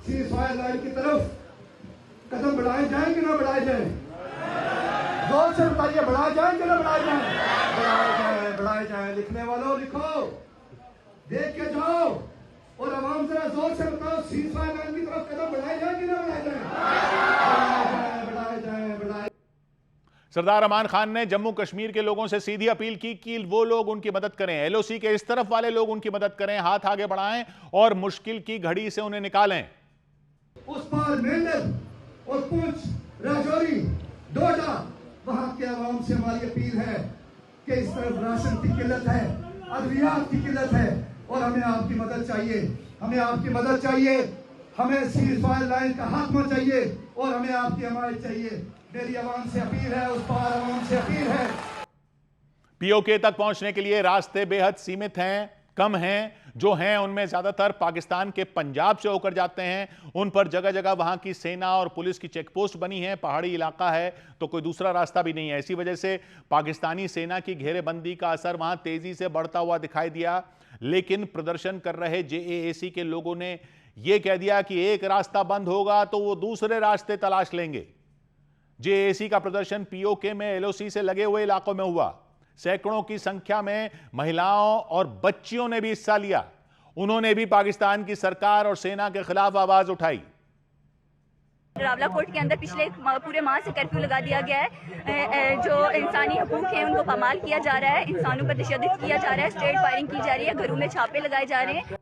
सीज फायर लाइन की तरफ कदम बढ़ाए जाएं कि ना बढ़ाए जाएं? जोर से बताइए, बढ़ाए जाएं कि ना बढ़ाए जाएं? बढ़ाए जाएं, बढ़ाए जाएं। लिखने वालों लिखो, देख के जाओ और आवाम जरा जोर से बताओ, सीज फायर लाइन की तरफ कदम बढ़ाए जाएं कि ना बढ़ाए जाएं? बढ़ाए जाएं, बढ़ाए। सरदार अमान खान ने जम्मू कश्मीर के लोगों से सीधी अपील की कि वो लोग उनकी मदद करें, एलओसी के इस तरफ वाले लोग उनकी मदद करें, हाथ आगे बढ़ाएं और मुश्किल की घड़ी से उन्हें निकालें। उस पार मेंढर और पुंछ, राजौरी, डोडा, वहां के आवाम से हमारी अपील है कि इस तरफ राशन की किल्लत है, अद्वियात की किल्लत है और हमें आपकी मदद चाहिए, हमें आपकी मदद चाहिए, हमें सीज फायर लाइन का खात्मा चाहिए और हमें आपकी हमायत चाहिए। मेरी आवाम से अपील है, उस पार आवाम से अपील है। पीओके तक पहुंचने के लिए रास्ते बेहद सीमित हैं, कम हैं, जो हैं उनमें ज्यादातर पाकिस्तान के पंजाब से होकर जाते हैं। उन पर जगह जगह वहां की सेना और पुलिस की चेकपोस्ट बनी है, पहाड़ी इलाका है तो कोई दूसरा रास्ता भी नहीं है। इसी वजह से पाकिस्तानी सेना की घेरेबंदी का असर वहां तेजी से बढ़ता हुआ दिखाई दिया। लेकिन प्रदर्शन कर रहे जेएसी के लोगों ने यह कह दिया कि एक रास्ता बंद होगा तो वो दूसरे रास्ते तलाश लेंगे। जेएसी का प्रदर्शन पीओके में एलओसी से लगे हुए इलाकों में हुआ। सैकड़ों की संख्या में महिलाओं और बच्चियों ने भी हिस्सा लिया। उन्होंने भी पाकिस्तान की सरकार और सेना के खिलाफ आवाज उठाई। रावलाकोट के अंदर पिछले पूरे माह से कर्फ्यू लगा दिया गया है। जो इंसानी हकूक हैं उनको पामाल किया जा रहा है, इंसानों पर तशद्दुद किया जा रहा है, स्ट्रेट फायरिंग की जा रही है, घरों में छापे लगाए जा रहे हैं।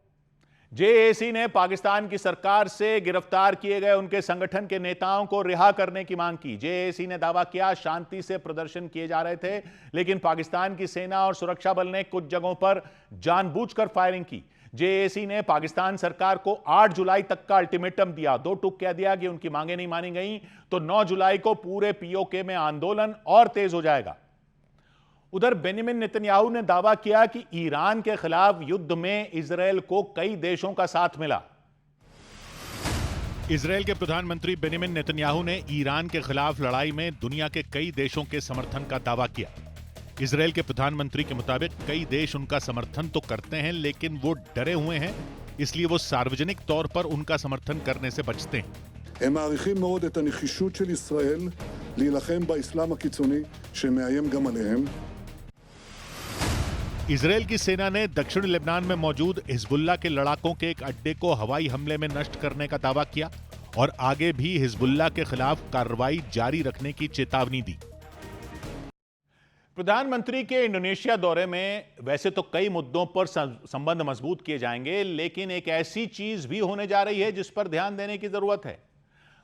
जेएसी ने पाकिस्तान की सरकार से गिरफ्तार किए गए उनके संगठन के नेताओं को रिहा करने की मांग की। जेएसी ने दावा किया शांति से प्रदर्शन किए जा रहे थे, लेकिन पाकिस्तान की सेना और सुरक्षा बल ने कुछ जगहों पर जानबूझकर फायरिंग की। जेएसी ने पाकिस्तान सरकार को 8 जुलाई तक का अल्टीमेटम दिया। 2 टूक कह दिया कि उनकी मांगें नहीं मानी गई तो 9 जुलाई को पूरे पीओके में आंदोलन और तेज हो जाएगा। उधर बेंजामिन नेतन्याहू ने दावा किया कि ईरान के खिलाफ युद्ध में इजरायल को कई देशों का साथ मिला। इजरायल के प्रधानमंत्री बेंजामिन नेतन्याहू ने ईरान के खिलाफ लड़ाई में दुनिया के कई देशों के समर्थन का दावा किया। इजरायल के प्रधानमंत्री के मुताबिक कई देश उनका समर्थन तो करते हैं, लेकिन वो डरे हुए हैं, इसलिए वो सार्वजनिक तौर पर उनका समर्थन करने से बचते हैं। הם מעריכים מאוד את הנחישות של ישראל להילחם באסלאם הקיצוני שמאיים גם עליהם. इजरायल की सेना ने दक्षिण लेबनान में मौजूद हिजबुल्लाह के लड़ाकों के एक अड्डे को हवाई हमले में नष्ट करने का दावा किया और आगे भी हिजबुल्लाह के खिलाफ कार्रवाई जारी रखने की चेतावनी दी। प्रधानमंत्री के इंडोनेशिया दौरे में वैसे तो कई मुद्दों पर संबंध मजबूत किए जाएंगे, लेकिन एक ऐसी चीज भी होने जा रही है जिस पर ध्यान देने की जरूरत है।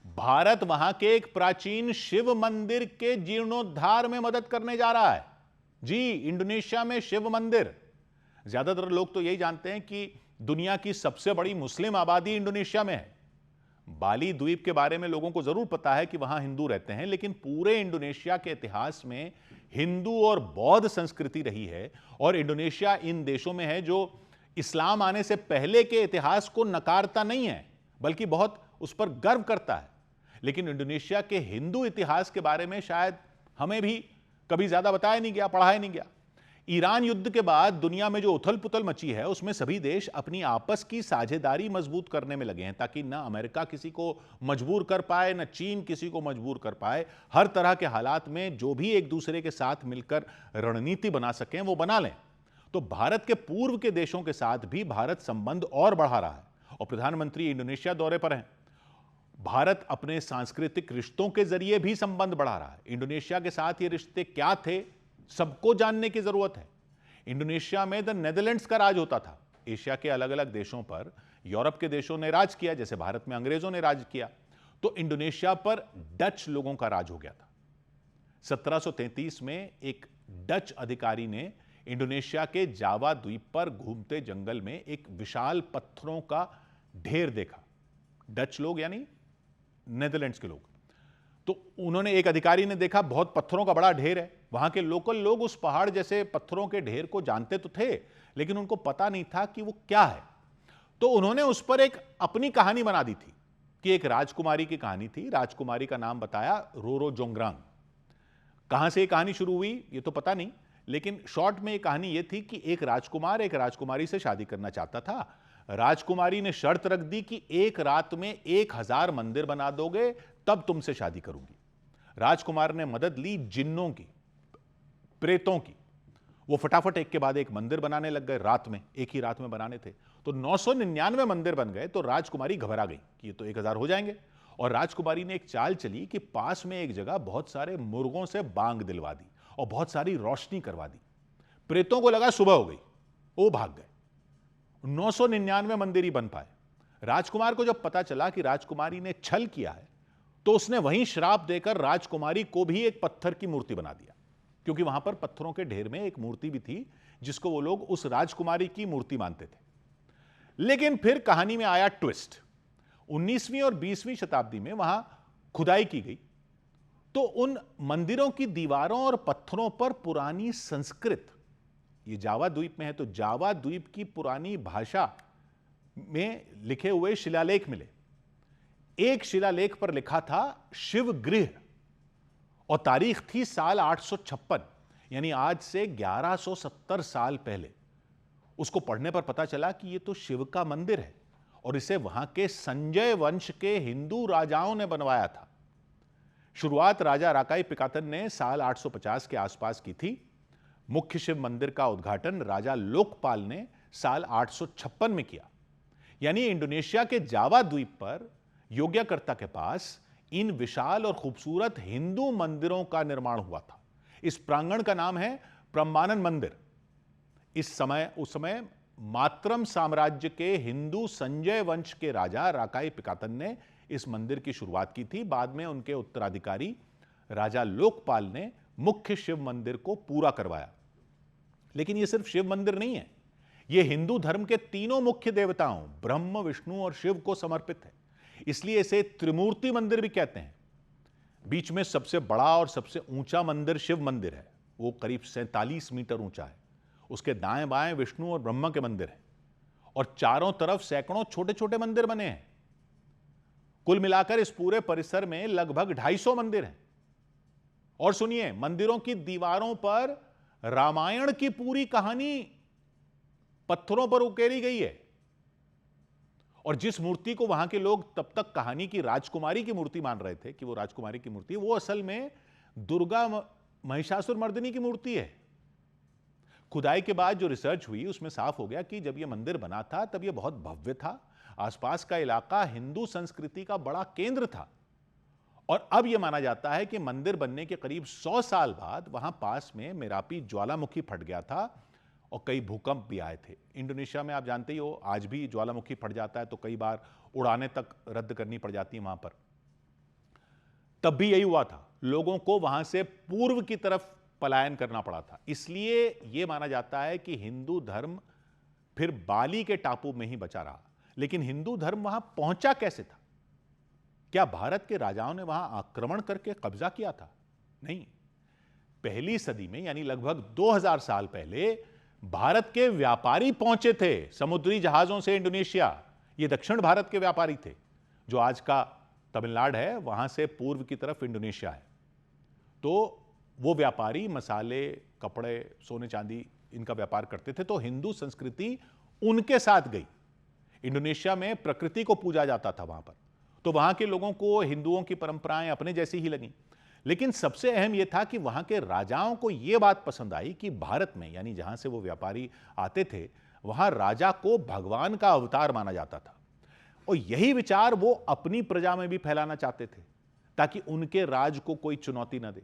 भारत वहां के एक प्राचीन शिव मंदिर के जीर्णोद्धार में मदद करने जा रहा है। जी, इंडोनेशिया में शिव मंदिर। ज्यादातर लोग तो यही जानते हैं कि दुनिया की सबसे बड़ी मुस्लिम आबादी इंडोनेशिया में है। बाली द्वीप के बारे में लोगों को जरूर पता है कि वहां हिंदू रहते हैं, लेकिन पूरे इंडोनेशिया के इतिहास में हिंदू और बौद्ध संस्कृति रही है और इंडोनेशिया इन देशों में है जो इस्लाम आने से पहले के इतिहास को नकारता नहीं है, बल्कि बहुत उस पर गर्व करता है। लेकिन इंडोनेशिया के हिंदू इतिहास के बारे में शायद हमें भी कभी ज्यादा बताया नहीं गया, पढ़ाया नहीं गया। ईरान युद्ध के बाद दुनिया में जो उथल पुथल मची है, उसमें सभी देश अपनी आपस की साझेदारी मजबूत करने में लगे हैं ताकि ना अमेरिका किसी को मजबूर कर पाए, ना चीन किसी को मजबूर कर पाए। हर तरह के हालात में जो भी एक दूसरे के साथ मिलकर रणनीति बना सकें वो बना लें। तो भारत के पूर्व के देशों के साथ भी भारत संबंध और बढ़ा रहा है और प्रधानमंत्री इंडोनेशिया दौरे पर हैं। भारत अपने सांस्कृतिक रिश्तों के जरिए भी संबंध बढ़ा रहा है। इंडोनेशिया के साथ ये रिश्ते क्या थे, सबको जानने की जरूरत है। इंडोनेशिया में द नेदरलैंड्स का राज होता था। एशिया के अलग अलग देशों पर यूरोप के देशों ने राज किया, जैसे भारत में अंग्रेजों ने राज किया, तो इंडोनेशिया पर डच लोगों का राज हो गया था। 1733 में एक डच अधिकारी ने इंडोनेशिया के जावा द्वीप पर घूमते जंगल में एक विशाल पत्थरों का ढेर देखा। डच लोग यानी नेदरलैंड्स के लोग। तो उन्होंने, एक अधिकारी ने देखा बहुत पत्थरों का बड़ा ढेर है। वहां के लोकल लोग उस पहाड़ जैसे पत्थरों के ढेर को जानते तो थे, लेकिन उनको पता नहीं था कि वो क्या है। तो उन्होंने उस पर एक अपनी कहानी बना दी थी कि एक राजकुमारी की कहानी थी। राजकुमारी का नाम बताया रोरो जोंग्रांग। कहां से ये कहानी शुरू हुई ये तो पता नहीं, लेकिन शॉर्ट में ये कहानी ये थी कि एक राजकुमार एक राजकुमारी से शादी करना चाहता था। राजकुमारी ने शर्त रख दी कि एक रात में 1000 मंदिर बना दोगे तब तुमसे शादी करूंगी। राजकुमार ने मदद ली जिन्नों की, प्रेतों की। वो फटाफट एक के बाद एक मंदिर बनाने लग गए। रात में, एक ही रात में बनाने थे तो 999 मंदिर बन गए। तो राजकुमारी घबरा गई कि ये तो 1000 हो जाएंगे, और राजकुमारी ने एक चाल चली कि पास में एक जगह बहुत सारे मुर्गों से बांग दिलवा दी और बहुत सारी रोशनी करवा दी। प्रेतों को लगा सुबह हो गई, वो भाग गए। 999 मंदिर ही बन पाए। राजकुमार को जब पता चला कि राजकुमारी ने छल किया है, तो उसने वहीं श्राप देकर राजकुमारी को भी एक पत्थर की मूर्ति बना दिया, क्योंकि वहां पर पत्थरों के ढेर में एक मूर्ति भी थी जिसको वो लोग उस राजकुमारी की मूर्ति मानते थे। लेकिन फिर कहानी में आया ट्विस्ट। 19वीं और 20वीं शताब्दी में वहां खुदाई की गई तो उन मंदिरों की दीवारों और पत्थरों पर पुरानी संस्कृत, ये जावा द्वीप में है तो जावा द्वीप की पुरानी भाषा में लिखे हुए शिलालेख मिले। एक शिलालेख पर लिखा था शिव गृह और तारीख थी साल 856, यानी आज से 1170 साल पहले। उसको पढ़ने पर पता चला कि यह तो शिव का मंदिर है और इसे वहां के संजय वंश के हिंदू राजाओं ने बनवाया था। शुरुआत राजा राकाई पिकातन ने साल 850 के आसपास की थी। मुख्य शिव मंदिर का उद्घाटन राजा लोकपाल ने साल 856 में किया। यानी इंडोनेशिया के जावा द्वीप पर योग्यकर्ता के पास इन विशाल और खूबसूरत हिंदू मंदिरों का निर्माण हुआ था। इस प्रांगण का नाम है ब्रह्मानंद मंदिर। उस समय मातरम साम्राज्य के हिंदू संजय वंश के राजा राकाई पिकातन ने इस मंदिर की शुरुआत की थी। बाद में उनके उत्तराधिकारी राजा लोकपाल ने मुख्य शिव मंदिर को पूरा करवाया। लेकिन यह सिर्फ शिव मंदिर नहीं है, यह हिंदू धर्म के तीनों मुख्य देवताओं ब्रह्म, विष्णु और शिव को समर्पित है, इसलिए इसे त्रिमूर्ति मंदिर भी कहते हैं। बीच में सबसे बड़ा और सबसे ऊंचा मंदिर शिव मंदिर है, वो करीब 47 मीटर ऊंचा है। उसके दाएं बाएं विष्णु और ब्रह्मा के मंदिर हैं और चारों तरफ सैकड़ों छोटे छोटे मंदिर बने हैं। कुल मिलाकर इस पूरे परिसर में लगभग 250 मंदिर हैं। और सुनिए, मंदिरों की दीवारों पर रामायण की पूरी कहानी पत्थरों पर उकेरी गई है। और जिस मूर्ति को वहां के लोग तब तक कहानी की राजकुमारी की मूर्ति मान रहे थे कि वो राजकुमारी की मूर्ति, वो असल में दुर्गा महिषासुर मर्दिनी की मूर्ति है। खुदाई के बाद जो रिसर्च हुई उसमें साफ हो गया कि जब यह मंदिर बना था तब यह बहुत भव्य था। आसपास का इलाका हिंदू संस्कृति का बड़ा केंद्र था। और अब यह माना जाता है कि मंदिर बनने के करीब 100 साल बाद वहां पास में मेरापी ज्वालामुखी फट गया था और कई भूकंप भी आए थे। इंडोनेशिया में आप जानते ही हो, आज भी ज्वालामुखी फट जाता है तो कई बार उड़ानें तक रद्द करनी पड़ जाती है वहां पर। तब भी यही हुआ था, लोगों को वहां से पूर्व की तरफ पलायन करना पड़ा था। इसलिए यह माना जाता है कि हिंदू धर्म फिर बाली के टापू में ही बचा रहा। लेकिन हिंदू धर्म वहां पहुंचा कैसे था? क्या भारत के राजाओं ने वहां आक्रमण करके कब्जा किया था? नहीं। पहली सदी में, यानी लगभग 2000 साल पहले, भारत के व्यापारी पहुंचे थे समुद्री जहाजों से इंडोनेशिया। ये दक्षिण भारत के व्यापारी थे। जो आज का तमिलनाडु है, वहां से पूर्व की तरफ इंडोनेशिया है। तो वो व्यापारी मसाले, कपड़े, सोने चांदी इनका व्यापार करते थे। तो हिंदू संस्कृति उनके साथ गई। इंडोनेशिया में प्रकृति को पूजा जाता था वहां पर, तो वहां के लोगों को हिंदुओं की परंपराएं अपने जैसी ही लगी। लेकिन सबसे अहम यह था कि वहां के राजाओं को यह बात पसंद आई कि भारत में, यानी जहां से वो व्यापारी आते थे, वहां राजा को भगवान का अवतार माना जाता था। और यही विचार वो अपनी प्रजा में भी फैलाना चाहते थे ताकि उनके राज को कोई चुनौती न दे।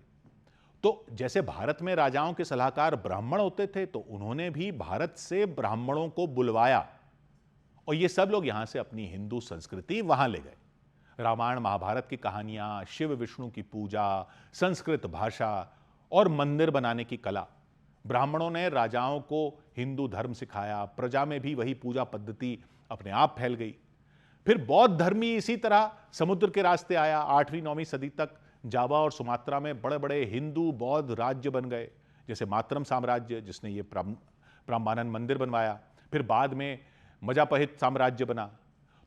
तो जैसे भारत में राजाओं के सलाहकार ब्राह्मण होते थे, तो उन्होंने भी भारत से ब्राह्मणों को बुलवाया और ये सब लोग यहां से अपनी हिंदू संस्कृति वहां ले गए। रामायण महाभारत की कहानियां, शिव विष्णु की पूजा, संस्कृत भाषा और मंदिर बनाने की कला, ब्राह्मणों ने राजाओं को हिंदू धर्म सिखाया। प्रजा में भी वही पूजा पद्धति अपने आप फैल गई। फिर बौद्ध धर्म भी इसी तरह समुद्र के रास्ते आया। 8वीं-9वीं सदी तक जावा और सुमात्रा में बड़े बड़े हिंदू बौद्ध राज्य बन गए, जैसे मातरम साम्राज्य, जिसने ये प्राम्बानन मंदिर बनवाया। फिर बाद में मजापहित साम्राज्य बना।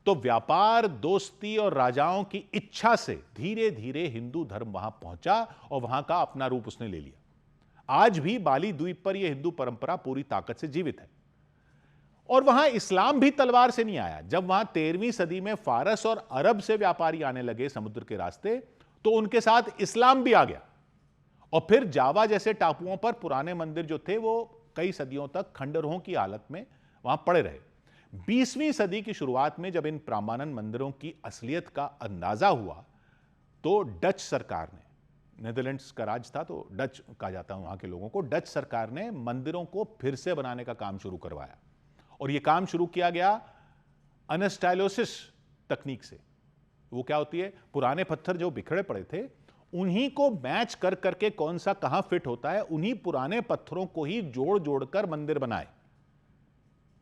तो व्यापार, दोस्ती और राजाओं की इच्छा से धीरे धीरे हिंदू धर्म वहां पहुंचा और वहां का अपना रूप उसने ले लिया। आज भी बाली द्वीप पर यह हिंदू परंपरा पूरी ताकत से जीवित है। और वहां इस्लाम भी तलवार से नहीं आया। जब वहां 13वीं सदी में फारस और अरब से व्यापारी आने लगे समुद्र के रास्ते, तो उनके साथ इस्लाम भी आ गया। और फिर जावा जैसे टापुओं पर पुराने मंदिर जो थे, वो कई सदियों तक खंडहरों की हालत में वहां पड़े रहे। 20वीं सदी की शुरुआत में जब इन प्रामाणन मंदिरों की असलियत का अंदाजा हुआ, तो डच सरकार ने, नेदरलैंड्स का राज था तो डच कहा जाता है वहां के लोगों को, डच सरकार ने मंदिरों को फिर से बनाने का काम शुरू करवाया। और यह काम शुरू किया गया अनस्टाइलोसिस तकनीक से। वो क्या होती है? पुराने पत्थर जो बिखरे पड़े थे, उन्हीं को मैच कर करके कौन सा कहां फिट होता है, उन्हीं पुराने पत्थरों को ही जोड़ जोड़कर मंदिर बनाए।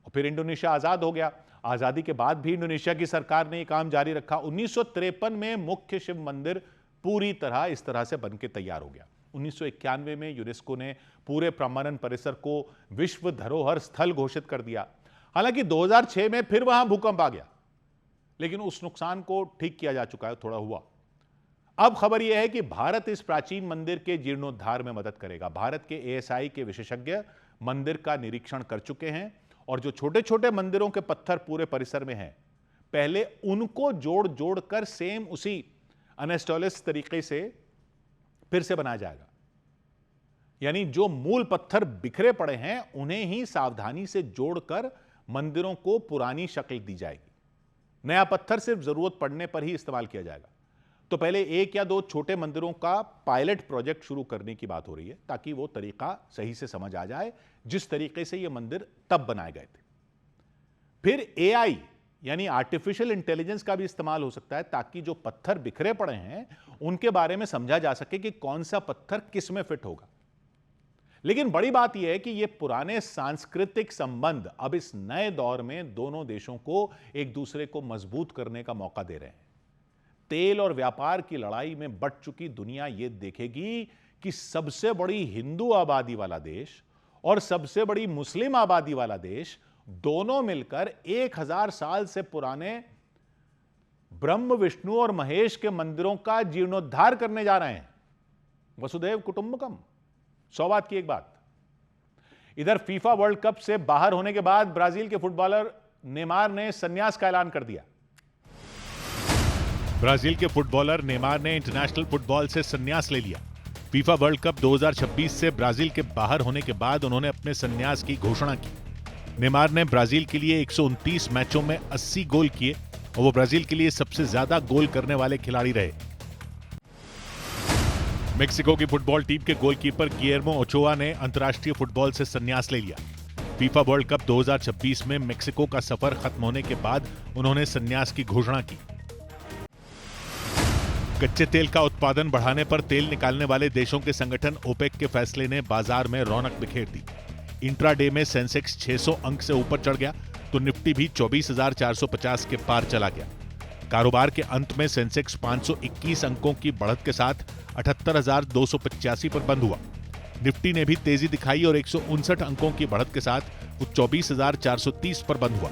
और फिर इंडोनेशिया आजाद हो गया। आजादी के बाद भी इंडोनेशिया की सरकार ने यह काम जारी रखा। 1953 में मुख्य शिव मंदिर पूरी तरह इस तरह से बनके तैयार हो गया। 1991 में यूनेस्को ने पूरे प्रामाणन परिसर को विश्व धरोहर स्थल घोषित कर दिया। हालांकि 2006 में फिर वहां भूकंप आ गया, लेकिन उस नुकसान को ठीक किया जा चुका है, थोड़ा हुआ। अब खबर यह है कि भारत इस प्राचीन मंदिर के जीर्णोद्धार में मदद करेगा। भारत के एएसआई के विशेषज्ञ मंदिर का निरीक्षण कर चुके हैं और जो छोटे छोटे मंदिरों के पत्थर पूरे परिसर में हैं, पहले उनको जोड़ जोड़कर सेम उसी अनेस्टोलिस तरीके से फिर से बनाया जाएगा। यानी जो मूल पत्थर बिखरे पड़े हैं, उन्हें ही सावधानी से जोड़कर मंदिरों को पुरानी शक्ल दी जाएगी। नया पत्थर सिर्फ जरूरत पड़ने पर ही इस्तेमाल किया जाएगा। तो पहले 1 या 2 छोटे मंदिरों का पायलट प्रोजेक्ट शुरू करने की बात हो रही है, ताकि वो तरीका सही से समझ आ जाए जिस तरीके से ये मंदिर तब बनाए गए थे। फिर एआई यानी आर्टिफिशियल इंटेलिजेंस का भी इस्तेमाल हो सकता है, ताकि जो पत्थर बिखरे पड़े हैं उनके बारे में समझा जा सके कि कौन सा पत्थर किस में फिट होगा। लेकिन बड़ी बात यह है कि ये पुराने सांस्कृतिक संबंध अब इस नए दौर में दोनों देशों को एक दूसरे को मजबूत करने का मौका दे रहे हैं। तेल और व्यापार की लड़ाई में बट चुकी दुनिया यह देखेगी कि सबसे बड़ी हिंदू आबादी वाला देश और सबसे बड़ी मुस्लिम आबादी वाला देश दोनों मिलकर 1000 साल से पुराने ब्रह्म, विष्णु और महेश के मंदिरों का जीर्णोद्धार करने जा रहे हैं। वसुधैव कुटुंबकम। 100 बात की एक बात। इधर फीफा वर्ल्ड कप से बाहर होने के बाद ब्राजील के फुटबॉलर नेमार ने संन्यास का ऐलान कर दिया। ब्राजील के फुटबॉलर नेमार ने इंटरनेशनल फुटबॉल से संन्यास ले लिया। फीफा वर्ल्ड कप 2026 से ब्राजील के बाहर होने के बाद उन्होंने अपने संन्यास की घोषणा की। नेमार ने ब्राजील के लिए 129 मैचों में 80 गोल किए और वो ब्राजील के लिए सबसे ज्यादा गोल करने वाले खिलाड़ी रहे। मेक्सिको की फुटबॉल टीम के गोलकीपर गियर्मो ओचोआ ने अंतर्राष्ट्रीय फुटबॉल से संन्यास ले लिया। फीफा वर्ल्ड कप 2026 में मेक्सिको का सफर खत्म होने के बाद उन्होंने संन्यास की घोषणा की। कच्चे तेल का उत्पादन बढ़ाने पर तेल निकालने वाले देशों के संगठन ओपेक के फैसले ने बाजार में रौनक बिखेर दी। इंट्राडे में सेंसेक्स 600 अंक से ऊपर चढ़ गया तो निफ्टी भी 24,450 के पार चला गया। कारोबार के अंत में सेंसेक्स 521 अंकों की बढ़त के साथ 78,285 पर बंद हुआ। निफ्टी ने भी तेजी दिखाई और 159 अंकों की बढ़त के साथ वो 24,430 पर बंद हुआ।